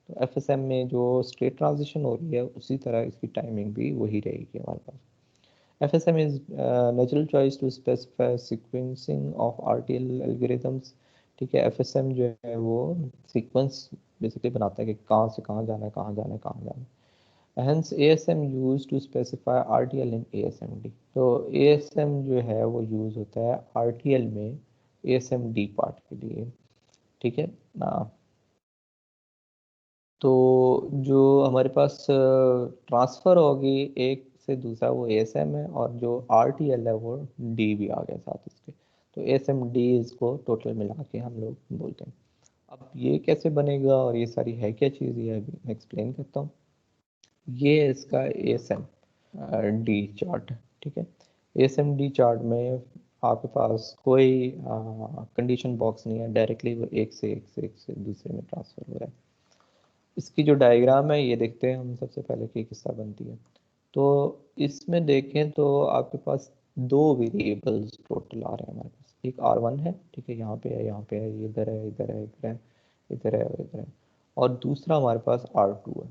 तो FSM में जो स्टेट ट्रांजिशन हो रही है उसी तरह इसकी टाइमिंग भी वही रहेगी हमारे पास। FSM is natural choice to specify sequencing of RTL algorithms। ठीक है, FSM जो है वो सीक्वेंस बेसिकली बनाता है कि कहाँ से कहाँ जाना है, कहाँ जाना है, कहाँ जाना है। Hence ASM used to specify RTL in ASMD। तो ASM जो है वो यूज होता है RTL में ASMD पार्ट के लिए। ठीक है ना। तो जो हमारे पास ट्रांसफ़र होगी एक से दूसरा वो ASM है, और जो RTL है वो D भी आ गया साथ इसके। तो ASMD इसको टोटल मिला के हम लोग बोलते हैं। अब ये कैसे बनेगा और ये सारी है क्या चीज़, ये अभी मैं एक्सप्लेन करता हूँ। ये है इसका ASMD चार्ट। ठीक है, ASMD चार्ट में आपके पास कोई कंडीशन बॉक्स नहीं है, डायरेक्टली वो एक से दूसरे में ट्रांसफ़र हो रहा है। इसकी जो डायग्राम है ये देखते हैं हम सबसे पहले कि किस तरह बनती है। तो इसमें देखें तो आपके पास दो वेरिएबल्स टोटल आ रहे हैं हमारे पास। एक R1 है, ठीक है, यहाँ पे है, यहाँ पे है, ये इधर है, इधर है, इधर है, इधर है, इधर है। और दूसरा हमारे पास R2 है।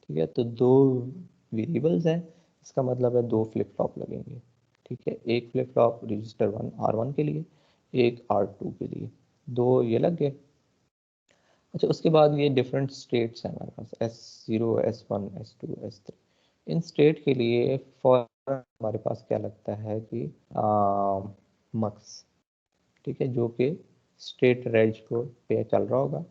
ठीक है, तो दो वेरिएबल्स हैं, इसका मतलब है दो फ्लिप फ्लॉप लगेंगे। ठीक है, एक फ्लिप फ्लॉप रजिस्टर 1 R1 के लिए, एक R2 के लिए, दो ये लग गए। अच्छा, उसके बाद ये डिफरेंट स्टेट्स हैं हमारे पास, S0, S1, S2, S3। इन स्टेट के लिए फॉर हमारे पास क्या लगता है कि मक्स। ठीक है, जो कि स्टेट रेज को पे चल रहा होगा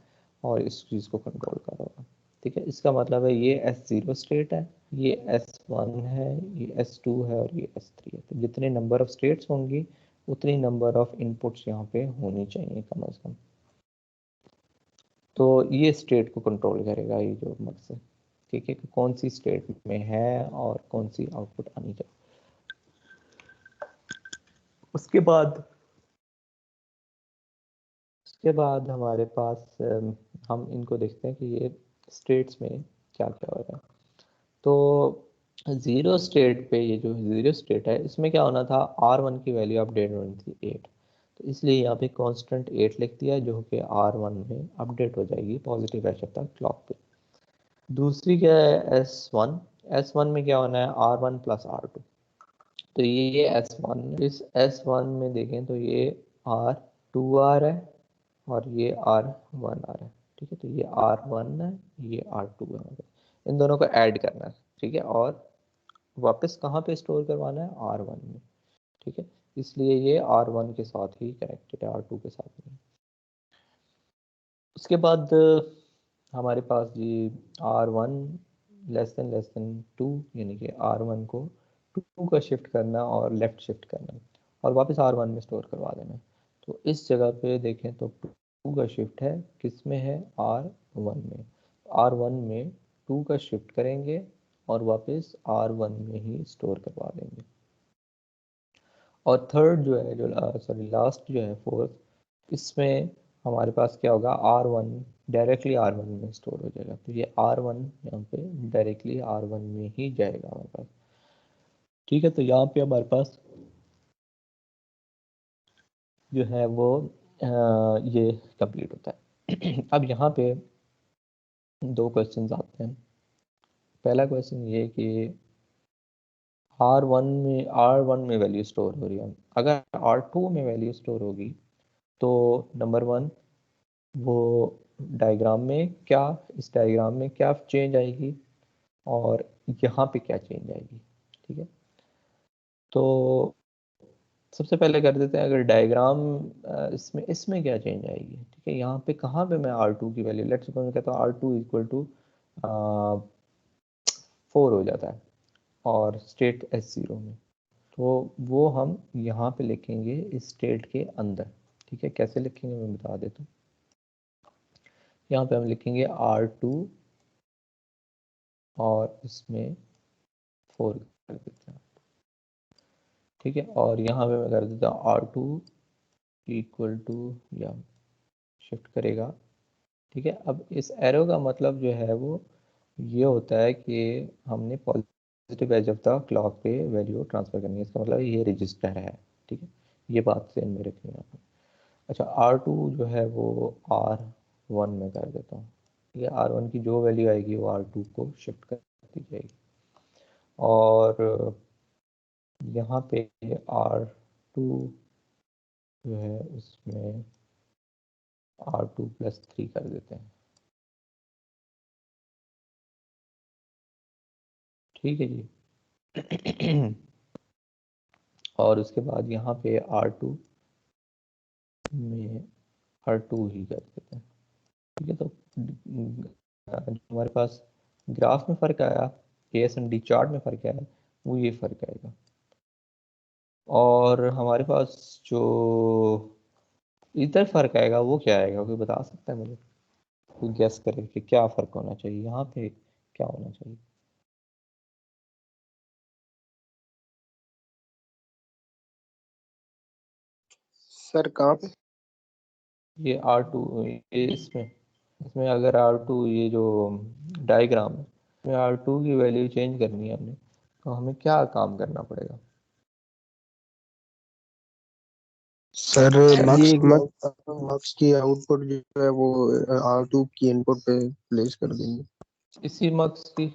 और इस चीज़ को कंट्रोल कर रहा होगा। ठीक है, इसका मतलब है ये S0 स्टेट है, ये S1 है, ये S2 है और ये S3 है। तो जितने नंबर ऑफ स्टेट्स होंगी उतनी नंबर ऑफ इनपुट्स यहाँ पे होनी चाहिए कम अज़ कम। तो ये स्टेट को कंट्रोल करेगा ये जो मक्स है। ठीक है, कि कौन सी स्टेट में है और कौन सी आउटपुट आनी चाहिए। उसके बाद हमारे पास हम इनको देखते हैं कि ये स्टेट्स में क्या क्या हो रहा है। तो ज़ीरो स्टेट पे, ये जो ज़ीरो स्टेट है इसमें क्या होना था, R1 की वैल्यू अपडेट होनी थी 8। तो इसलिए यहाँ पे कांस्टेंट 8 लिख दिया, जो कि R1 में अपडेट हो जाएगी पॉजिटिव एज तक क्लॉक पे। दूसरी क्या है, S1 में क्या होना है, R1 प्लस R2। तो ये S1, इस S1 में देखें तो ये R2 आ रहा है और ये R1 आ रहा है। ठीक है, तो ये R1 है, ये R2 है। इन दोनों को ऐड करना है। ठीक है, और वापस कहाँ पे स्टोर करवाना है, R1 में। ठीक है, इसलिए ये R1 के साथ ही कनेक्टेड है, R2 के साथ नहीं। उसके बाद हमारे पास जी R1 लेस देन 2, यानी कि R1 को 2 का शिफ्ट करना और लेफ्ट शिफ्ट करना और वापस R1 में स्टोर करवा देना। तो इस जगह पे देखें तो 2 का शिफ्ट है, किस में है, R1 में। R1 में 2 का शिफ्ट करेंगे और वापस R1 में ही स्टोर करवा देंगे। और थर्ड जो है, जो सॉरी लास्ट जो है फोर्थ, इसमें हमारे पास क्या होगा, R1 डायरेक्टली R1 में स्टोर हो जाएगा। तो ये R1 यहाँ पे डायरेक्टली R1 में ही जाएगा हमारे पास। ठीक है, तो यहाँ पे हमारे पास जो है वो ये कंप्लीट होता है। अब यहाँ पे दो क्वेश्चंस आते हैं। पहला क्वेश्चन ये कि R1 में वैल्यू स्टोर हो रही है, अगर R2 में वैल्यू स्टोर होगी तो नंबर वन, वो डायग्राम में क्या, इस डायग्राम में क्या चेंज आएगी और यहाँ पे क्या चेंज आएगी। ठीक है, तो सबसे पहले कर देते हैं, अगर डायग्राम इसमें इसमें क्या चेंज आएगी। ठीक है, यहाँ पे कहाँ पे मैं R2 की वैल्यू, लेट्स सपोज मैं कहता हूँ R2 इक्वल टू 4 हो जाता है और स्टेट S0 में, तो वो हम यहाँ पे लिखेंगे इस स्टेट के अंदर। ठीक है, कैसे लिखेंगे मैं बता देता हूँ। यहाँ पे हम लिखेंगे R2 और इसमें 4 कर देते हैं। ठीक है, और यहाँ पे मैं कर देता हूँ R2 इक्वल टू, या शिफ्ट करेगा। ठीक है, अब इस एरो का मतलब जो है वो ये होता है कि हमने positive edge of the clock पे वैल्यू ट्रांसफर करनी है, इसका मतलब ये रजिस्टर है। ठीक है, ये बात ध्यान में रखनी है आपको। अच्छा, R2 जो है वो R1 में कर देता हूँ। ठीक है, R1 की जो वैल्यू आएगी वो R2 को शिफ्ट कर दी जाएगी, और यहाँ पे R2 जो है उसमें R2+3 कर देते हैं। ठीक है जी। और उसके बाद यहाँ पे R2 में R2 ही कर देते हैं। ठीक है, तो हमारे पास ग्राफ में फ़र्क आया, ASMD चार्ट में फ़र्क आया, वो ये फ़र्क आएगा। और हमारे पास जो इधर फ़र्क आएगा वो क्या आएगा, कोई बता सकता है मुझे? कोई गेस करे कि क्या फ़र्क होना चाहिए यहाँ पे, क्या होना चाहिए? सर कहाँ पे? ये R2, ये इसमें इसमें अगर R2, ये जो डायग्राम है, इसमें R2 की वैल्यू चेंज करनी है हमने, तो हमें क्या काम करना पड़ेगा? सर ये मक्स की आउटपुट जो है वो R2 की इनपुट पे प्लेस कर देंगे। इसी मक्स की,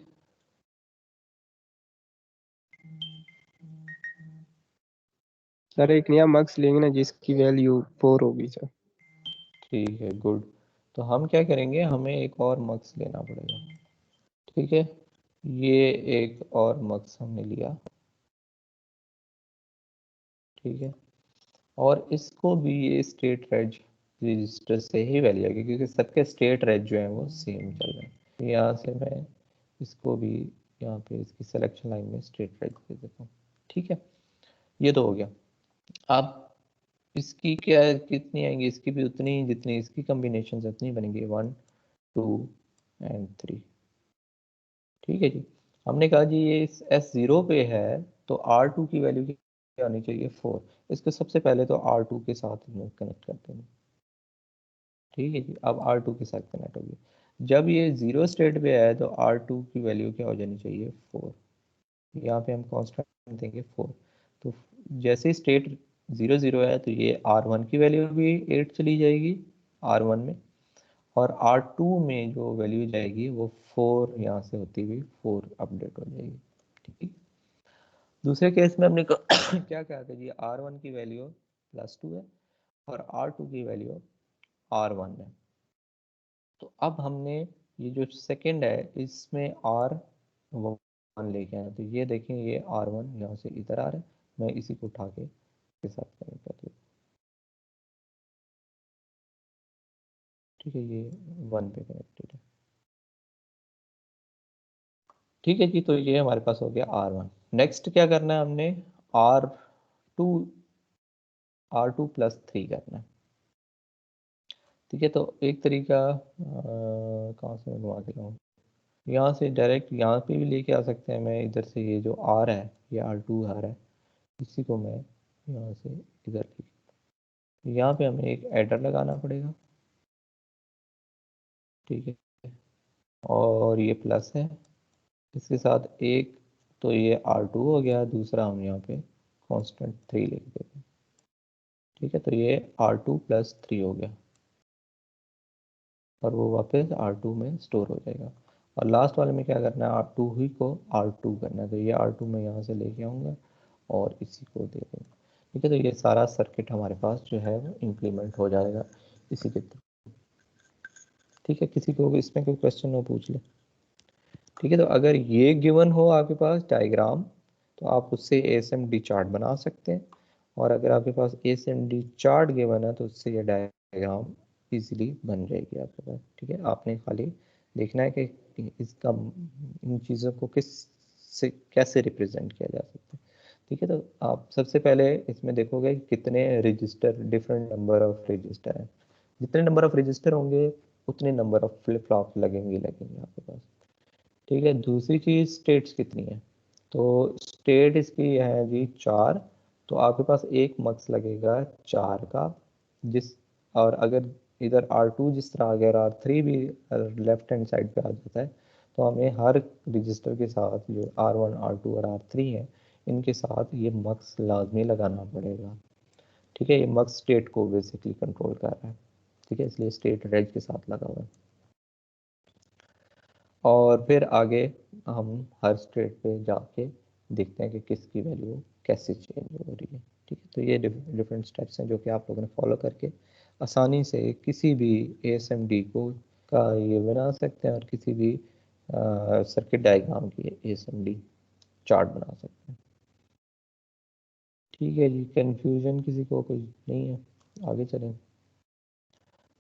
सर एक नया मक्स लेंगे ना जिसकी वैल्यू 4 होगी सर। ठीक है, गुड। तो हम क्या करेंगे, हमें एक और मक्स लेना पड़ेगा। ठीक है, ये एक और मक्स हमने लिया। ठीक है, और इसको भी ये स्टेट रेज रजिस्टर से ही वैल्यू आएगी, क्योंकि सबके स्टेट रेज जो है वो सेम चल रहे हैं। यहाँ से मैं इसको भी यहाँ पे इसकी सिलेक्शन लाइन में स्टेट रेज दे देता हूँ। ठीक है, ये तो हो गया। अब इसकी क्या कितनी आएंगी, इसकी भी उतनी जितनी इसकी कम्बिनेशन उतनी बनेंगी, 1 2 एंड 3। ठीक है जी, हमने कहा जी ये S0 पे है, तो R2 की वैल्यू क्या होनी चाहिए, 4। इसको सबसे पहले तो R2 के साथ कनेक्ट करते हैं। ठीक है जी, अब R2 के साथ कनेक्ट होगी। जब ये 0 स्टेट पे है तो R2 की वैल्यू क्या हो जानी चाहिए, 4। यहाँ पे हम कांस्टेंट देंगे 4। तो जैसे स्टेट 0 0 है तो ये R1 की वैल्यू भी 8 चली जाएगी R1 में, और R2 में जो वैल्यू जाएगी वो 4 यहाँ से होती हुई 4 अपडेट हो जाएगी। ठीक है, दूसरे केस में हमने क्या कहा था जी, R1 की वैल्यू +2 है और R2 की वैल्यू R1 है। तो अब हमने ये जो सेकंड है इसमें R1 लेके आए, तो ये देखें ये R1 यहाँ से इधर आ रहा है, मैं इसी को उठा के इसके साथ कनेक्ट कर दूँ। ठीक है, ये 1 पे कनेक्टेड है। ठीक है जी, तो ये हमारे पास हो गया R1। नेक्स्ट क्या करना है हमने, R2 R2+3 करना है। ठीक है, तो एक तरीका कहाँ से मैं घुमा के लाऊँ, यहाँ से डायरेक्ट यहाँ पे भी लेके आ सकते हैं। मैं इधर से ये जो R है, ये R2 आ रहा है, इसी को मैं यहाँ से इधर की, यहाँ पे हमें एक एडर लगाना पड़ेगा। ठीक है, और ये प्लस है इसके साथ एक, तो ये R2 हो गया, दूसरा हम यहाँ पे कांस्टेंट 3 लिख देते हैं। ठीक है, तो ये R2+3 हो गया, और वो वापस R2 में स्टोर हो जाएगा। और लास्ट वाले में क्या करना है, R2 ही को R2 करना है, तो ये R2 में यहाँ से लेके आऊँगा और इसी को दे देंगे। ठीक है, तो ये सारा सर्किट हमारे पास जो है वो इम्प्लीमेंट हो जाएगा इसी के थ्रू। ठीक है, किसी को इसमें कोई क्वेश्चन हो पूछ ले। ठीक है, तो अगर ये गिवन हो आपके पास डायग्राम, तो आप उससे ASMD चार्ट बना सकते हैं, और अगर आपके पास ASMD चार्ट गिवन है तो उससे ये डायग्राम इजीली बन जाएगी आपके पास। ठीक है, आपने खाली देखना है कि इसका इन चीज़ों को किस से कैसे रिप्रेजेंट किया जा सकता है। ठीक है, तो आप सबसे पहले इसमें देखोगे कितने register, different number of register हैं। जितने नंबर ऑफ रजिस्टर होंगे उतने नंबर ऑफ फ्लिप फ्लॉप लगेंगे आपके पास। ठीक है, दूसरी चीज़ स्टेट्स कितनी है, तो स्टेट इसकी है जी 4, तो आपके पास एक मक्स लगेगा 4 का, जिस और अगर इधर R2 जिस तरह अगर R3 भी लेफ्ट हैंड साइड पे आ जाता है तो हमें हर रजिस्टर के साथ जो R1 R2 और R3 है इनके साथ ये मक्स लाजमी लगाना पड़ेगा। ठीक है, ये मक्स स्टेट को बेसिकली कंट्रोल कर रहा है। ठीक है, इसलिए स्टेट रेज के साथ लगा हुआ है। और फिर आगे हम हर स्टेट पे जाके देखते हैं कि किसकी वैल्यू कैसे चेंज हो रही है। ठीक है, तो ये डिफरेंट स्टेप्स हैं जो कि आप लोगों ने फॉलो करके आसानी से किसी भी ASMD को का ये बना सकते हैं और किसी भी सर्किट डायग्राम की ASMD चार्ट बना सकते हैं। ठीक है जी, कंफ्यूजन किसी को कोई नहीं है? आगे चलें।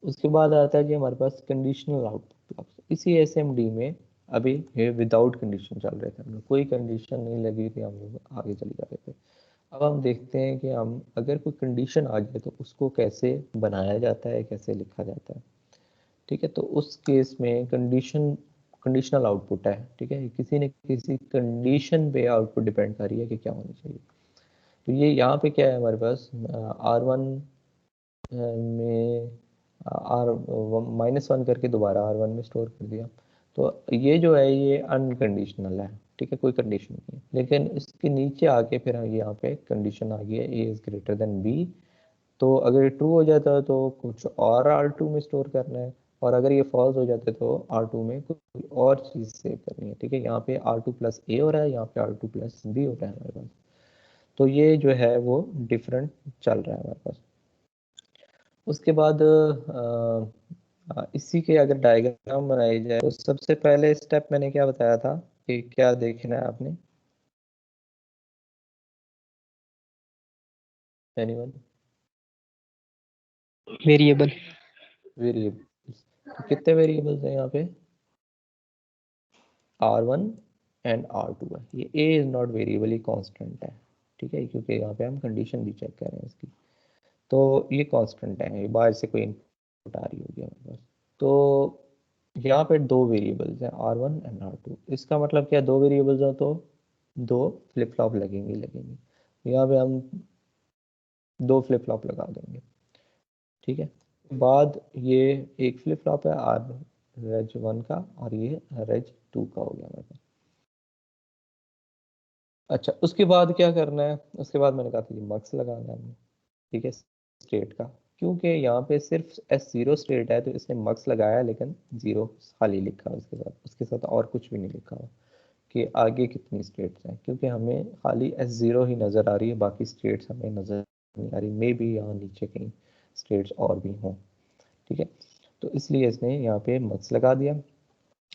उसके बाद आता है जी हमारे पास कंडीशनल आउटपुट ब्लॉक्स। इसी ASMD में अभी ये विदाउट कंडीशन चल रहे थे, हम लोग कोई कंडीशन नहीं लगी थी, हम लोग आगे चले जा रहे थे। अब हम देखते हैं कि हम अगर कोई कंडीशन आ जाए तो उसको कैसे बनाया जाता है, कैसे लिखा जाता है। ठीक है, तो उस केस में कंडीशनल आउटपुट है। ठीक है, किसी न किसी कंडीशन पे आउटपुट डिपेंड कर रही है कि क्या होनी चाहिए। तो ये यहाँ पे क्या है हमारे पास R1 में आर -1 करके दोबारा R1 में स्टोर कर दिया। तो ये जो है ये अनकंडीशनल है। ठीक है, कोई कंडीशन नहीं है, लेकिन इसके नीचे आके फिर यहाँ पे कंडीशन आ गई है A is greater than B। तो अगर ये ट्रू हो जाता है तो कुछ और R2 में स्टोर करना है, और अगर ये फॉल्स हो जाता है तो R2 में कोई और चीज़ सेव करनी है। ठीक है, यहाँ पे R2 प्लस A हो रहा है, यहाँ पे R2 प्लस B हो रहा है हमारे पास। तो ये जो है वो डिफरेंट चल रहा है हमारे पास। उसके बाद इसी के अगर डायग्राम बनाई जाए तो सबसे पहले स्टेप मैंने क्या बताया था कि क्या देखना है आपने? एनीवन? वेरिएबल। वेरिएबल्स। तो कितने वेरिएबल्स हैं यहाँ पे? R1 एंड R2 है। ये A इज नॉट वेरिएबल, ये कांस्टेंट है। ठीक है, क्योंकि यहाँ पे हम कंडीशन भी चेक कर रहे हैं इसकी। तो ये कांस्टेंट है, ये बाहर से कोई इनपुट आ रही होगी हमारे पास। तो यहाँ पे दो वेरिएबल्स हैं R1 एंड R2। इसका मतलब क्या, दो वेरिएबल्स हो तो दो फ्लिप फ्लॉप लगेंगे। यहाँ पे हम दो फ्लिप फ्लॉप लगा देंगे। ठीक है, बाद ये एक फ्लिप फ्लॉप है आर रेज 1 का और ये रेज 2 का हो गया मेरे पास। अच्छा, उसके बाद क्या करना है? उसके बाद मैंने कहा था ये मक्स लगाना है हमने। ठीक है, स्टेट का, क्योंकि यहाँ पे सिर्फ S0 स्टेट है तो इसने मक्स लगाया, लेकिन 0 खाली लिखा है उसके साथ और कुछ भी नहीं लिखा हुआ कि आगे कितनी स्टेट्स हैं, क्योंकि हमें खाली S0 ही नज़र आ रही है, बाकी स्टेट्स हमें नज़र नहीं आ रही। मे बी यहाँ नीचे कहीं स्टेट्स और भी हों। ठीक है, तो इसलिए इसने यहाँ पे मक्स लगा दिया।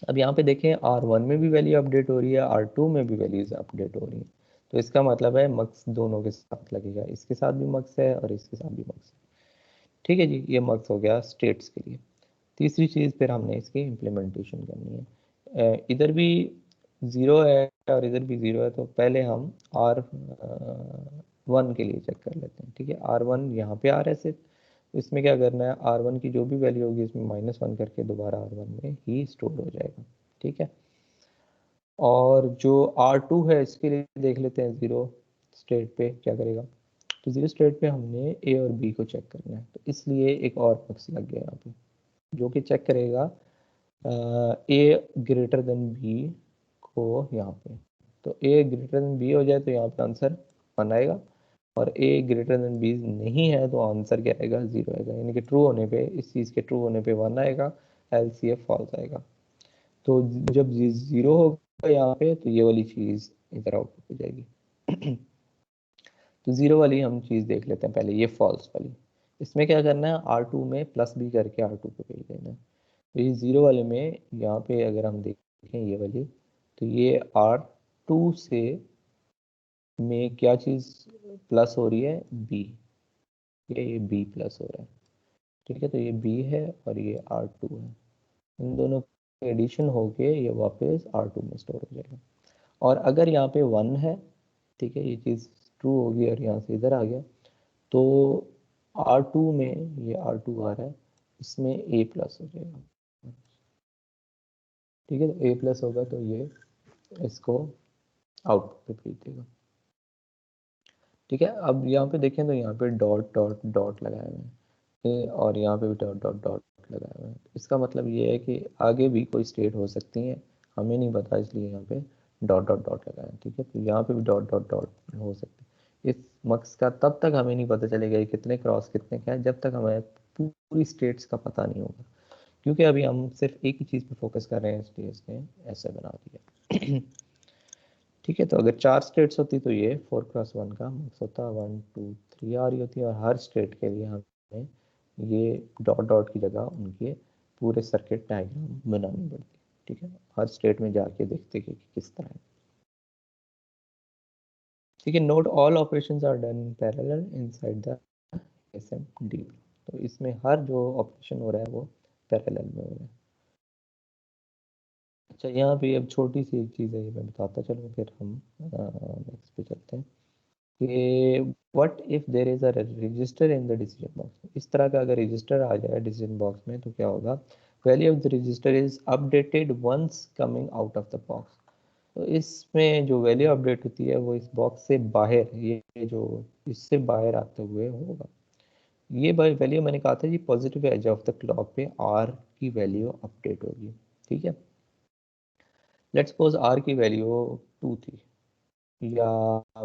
अब यहाँ पे देखें R1 में भी वैल्यू अपडेट हो रही है, R2 में भी वैल्यूज अपडेट हो रही है। तो इसका मतलब है मक्स दोनों के साथ लगेगा, इसके साथ भी मक्स है और इसके साथ भी मक्स है। ठीक है जी, ये मक्स हो गया स्टेट्स के लिए। तीसरी चीज़ फिर हमने इसकी इम्प्लीमेंटेशन करनी है। इधर भी 0 है और इधर भी 0 है, तो पहले हम R1 के लिए चेक कर लेते हैं। ठीक है, R1 यहाँ पे आ रहा है सिर्फ, इसमें क्या करना है, R1 की जो भी वैल्यू होगी इसमें -1 करके दोबारा R1 में ही स्टोर हो जाएगा। ठीक है, और जो R2 है इसके लिए देख लेते हैं 0 स्टेट पे क्या करेगा। तो 0 स्टेट पे हमने A और B को चेक करना है, तो इसलिए एक और मक्स लग गया यहाँ पे जो कि चेक करेगा A ग्रेटर देन B को यहाँ पे। तो A ग्रेटर देन B हो जाए तो यहाँ पे आंसर 1 आएगा, और A ग्रेटर देन B नहीं है तो आंसर क्या आएगा, 0 आएगा। यानी कि ट्रू होने पे, इस चीज़ के ट्रू होने पे 1 आएगा, LCF फॉल्स आएगा। तो जब 0 होगा यहाँ पे तो ये वाली चीज़ इधर आउटपुट हो जाएगी। तो 0 वाली हम चीज़ देख लेते हैं पहले, ये फॉल्स वाली। इसमें क्या करना है, R2 में प्लस B करके R2 पे भेज देना है। तो ये 0 वाले में यहाँ पे अगर हम देखें ये वाली, तो ये R2 से में क्या चीज़ प्लस हो रही है, B। ये B प्लस हो रहा है। ठीक है, तो ये B है और ये R2 है। इन दोनों के एडिशन होके ये वापस R2 में स्टोर हो जाएगा। और अगर यहाँ पे 1 है, ठीक है, ये चीज़ ट्रू होगी और यहाँ से इधर आ गया, तो R2 में ये R2 आ रहा है, इसमें A प्लस हो जाएगा। ठीक है, तो A प्लस होगा तो ये इसको आउटपुट पे भेज देगा। ठीक है। अब यहाँ पे देखें तो यहाँ पे डॉट डॉट डॉट लगाए हुए हैं, और यहाँ पे भी डॉट डॉट डॉट लगाए हुए हैं। इसका मतलब ये है कि आगे भी कोई स्टेट हो सकती है, हमें नहीं पता, इसलिए यहाँ पे डॉट डॉट डॉट लगाए। ठीक है, तो यहाँ पे भी डॉट डॉट डॉट हो सकते हैं। इस मक्स का तब तक हमें नहीं पता चलेगा ये कितने क्रॉस कितने क्या है, जब तक हमें पूरी स्टेट्स का पता नहीं होगा, क्योंकि अभी हम सिर्फ एक ही चीज़ पे फोकस कर रहे हैं, इसलिए इसने ऐसे बना दिया। ठीक है, तो अगर 4 स्टेट्स होती तो ये 4x1 का मक्स होता, 1 2 3 आ रही होती है, और हर स्टेट के लिए हमें ये डॉट डॉट की जगह उनके पूरे सर्किट डायग्राम बनानी पड़ती। ठीक है, हर स्टेट में जाके देखते कि किस तरह है। ठीक है, note all operations are done in parallel inside the SMD. तो इसमें हर जो ऑपरेशन हो रहा है वो पैरेलल में हो रहा है। अच्छा, यहाँ पे अब छोटी सी एक चीज़ है, ये मैं बताता चलूँ, फिर हम नेक्स्ट पे चलते हैं कि what if there is a register in the decision box. इस तरह का अगर रजिस्टर आ जाए डिसीजन बॉक्स में तो क्या होगा, value of the register is updated once coming out of the box. तो इसमें जो वैल्यू अपडेट होती है वो इस बॉक्स से बाहर, ये जो इससे बाहर आते हुए होगा। ये वैल्यू मैंने कहा था G positive edge of the clock पे आर की वैल्यू अपडेट होगी। ठीक है, लेट्स सपोज आर की वैल्यू 2 थी, या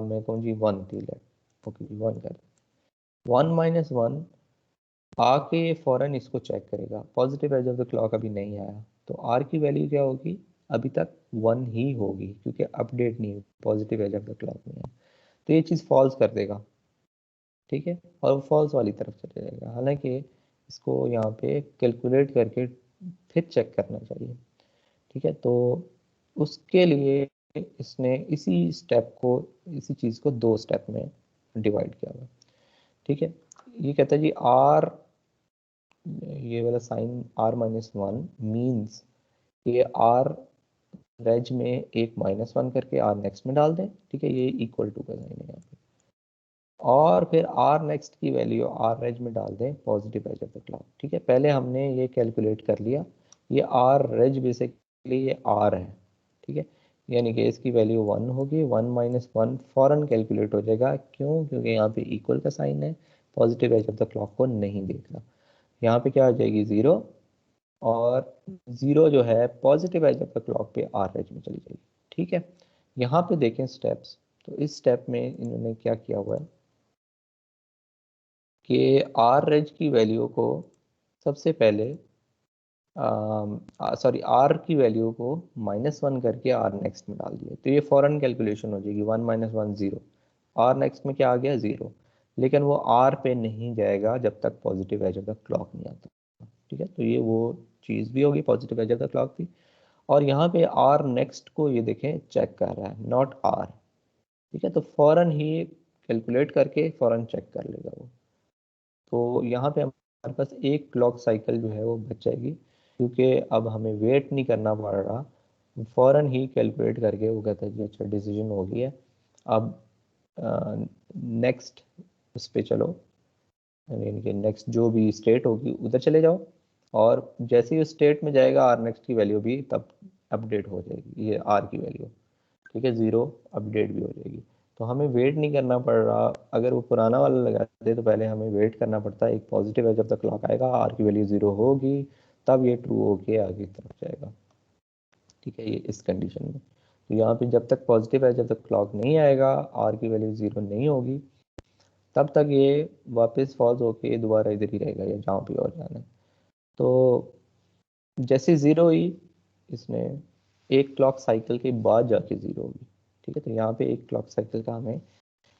मैं कहूँ जी 1 थी, लेट ओके जी 1 कर, 1 माइनस 1 आके फौरन इसको चेक करेगा, positive edge of the clock अभी नहीं आया, तो आर की वैल्यू क्या होगी, अभी तक 1 ही होगी, क्योंकि अपडेट नहीं हुई, positive edge of the clock नहीं आया, तो ये चीज़ फॉल्स कर देगा। ठीक है, और फॉल्स वाली तरफ चले जाएगा, हालांकि इसको यहाँ पे कैलकुलेट करके फिर चेक करना चाहिए। ठीक है, तो उसके लिए इसने इसी स्टेप को, इसी चीज़ को 2 स्टेप में डिवाइड किया हुआ। ठीक है, ये कहता है जी आर, ये वाला साइन आर माइनस 1 मीन्स ये आर रेज में एक -1 करके आर नेक्स्ट में डाल दें। ठीक है, ये इक्वल टू का साइन है यहाँ पे, और फिर आर नेक्स्ट की वैल्यू आर रेज में डाल दें positive edge of the clock. ठीक है, पहले हमने ये कैलकुलेट कर लिया, ये आर रेज बेसिकली ये आर है। ठीक है, यानी कि इसकी वैल्यू 1 होगी, 1 माइनस 1 फॉरन कैलकुलेट हो जाएगा, क्यों, क्योंकि यहाँ पे इक्वल का साइन है, positive edge of the clock को नहीं देखना। यहाँ पे क्या आ जाएगी 0, और 0 जो है positive edge of the clock पे आर रेज में चली जाएगी। ठीक है, यहाँ पे देखें स्टेप्स, तो इस स्टेप में इन्होंने क्या किया हुआ है कि आर रेज की वैल्यू को सबसे पहले सॉरी आर की वैल्यू को -1 करके आर नेक्स्ट में डाल दिया, तो ये फॉरन कैलकुलेशन हो जाएगी, 1 माइनस 1 0, आर नेक्स्ट में क्या आ गया 0, लेकिन वो आर पे नहीं जाएगा जब तक positive edge of the clock नहीं आता। ठीक है, तो ये वो चीज़ भी होगी, positive edge of the clock थी, और यहाँ पे आर नेक्स्ट को ये देखें चेक कर रहा है, नॉट आर। ठीक है, तो फौरन ही कैलकुलेट करके फौरन चेक कर लेगा वो, तो यहाँ पे हमारे पास एक क्लॉक साइकिल जो है वो बच जाएगी, क्योंकि अब हमें वेट नहीं करना पड़ रहा, फौरन ही कैलकुलेट करके वो कहता है कि अच्छा डिसीजन हो गया, अब नेक्स्ट उस पे चलो, यानी कि नेक्स्ट जो भी स्टेट होगी उधर चले जाओ, और जैसे ही उस स्टेट में जाएगा आर नेक्स्ट की वैल्यू भी तब अपडेट हो जाएगी, ये आर की वैल्यू। ठीक है, 0 अपडेट भी हो जाएगी, तो हमें वेट नहीं करना पड़ रहा। अगर वो पुराना वाला लगा दे तो पहले हमें वेट करना पड़ता है, एक positive edge of the clock आएगा, आर की वैल्यू 0 होगी, तब ये ट्रू होके आगे की तरफ जाएगा। ठीक है, ये इस कंडीशन में, तो यहाँ पे जब तक positive edge of the clock नहीं आएगा, आर की वैल्यू 0 नहीं होगी, तब तक ये वापस फॉल्स होके दोबारा इधर ही रहेगा या जहाँ पे और जाना है। तो जैसे 0 हुई, इसने एक क्लॉक साइकिल के बाद जाके 0 होगी। ठीक है, तो यहाँ पे एक क्लॉक साइकिल का हमें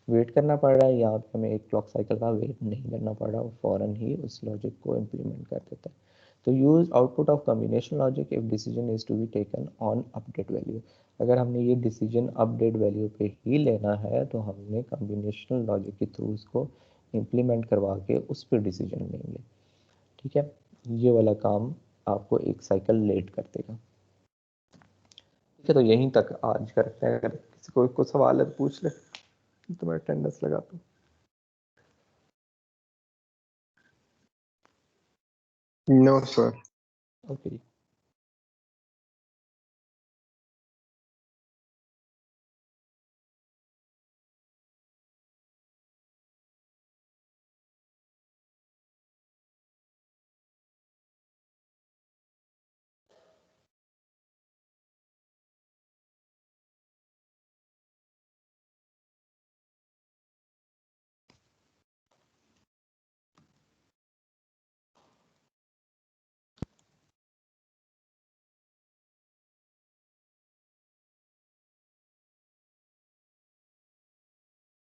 वेट करना पड़ रहा है, यहाँ पे हमें एक क्लॉक साइकिल का वेट नहीं करना पड़ रहा, वो फौरन ही उस लॉजिक को इम्प्लीमेंट कर देता है। तो use output of combination logic if decision is to be taken on update value. अगर हमने ये डिसीजन अपडेट वैल्यू पे ही लेना है तो हमने कॉम्बिनेशनल लॉजिक के थ्रू उसको इम्प्लीमेंट करवा के उस पर डिसीजन लेंगे। ठीक है, ये वाला काम आपको एक साइकिल लेट कर देगा। ठीक है, तो यहीं तक आज करते हैं, अगर किसी को सवाल है तो पूछ ले, तो मैं अटेंडेंस लगाता हूँ। No sir. Okay.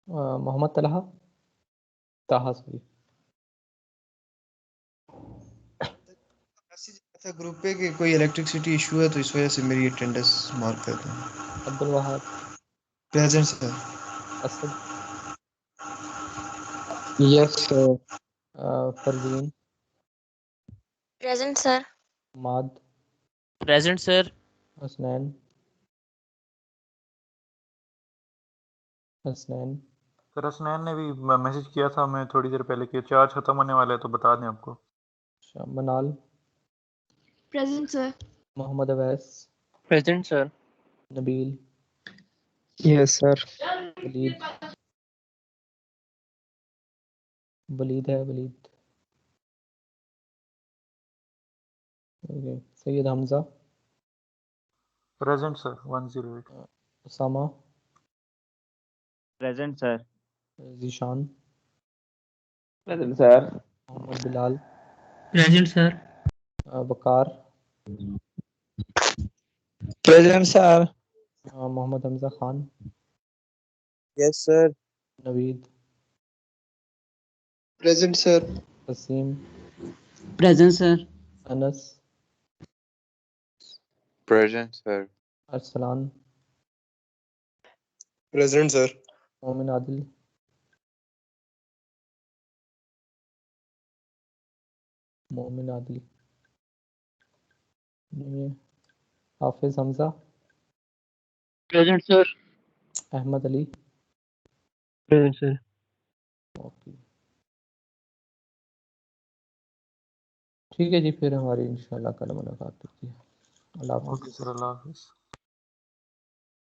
Mohammad Talha Taha sorry. Message आया था ग्रुप पे कि कोई इलेक्ट्रिसिटी इशू है तो इस वजह से मेरी अटेंडेंस मार्क कर दें। Abdul Wahab, present sir. Asad, yes sir. Farveen, Present, sir. Maad, present sir. Hasnain, Hasnain, sir Hasnain ने भी मैसेज किया था मैं थोड़ी देर पहले कि चार्ज खत्म होने वाला है तो बता दें आपको। Manal, Present, sir. Mohammad Awais, present sir. Nabeel, yes sir. Waleed, Waleed है Waleed, okay. Syed Hamza, present sir 108। Usama, present sir. Zeeshan, present sir. Mohammad Bilal, present sir. Waqar, present sir. Mohammad Hamza Khan, yes sir. Naveed, present sir. Waseem, present sir. Anas, Present, sir. Arsalan, present sir. Momin Adil, Momin Adil, ये Hafiz Hamza, present sir. Ahmed Ali, present sir. Okay. ठीक है जी, फिर हमारी इंशाल्लाह कल मुलाकात होती है। अल्लाह हाफिज़। ओके सर, अल्लाह हाफिज़।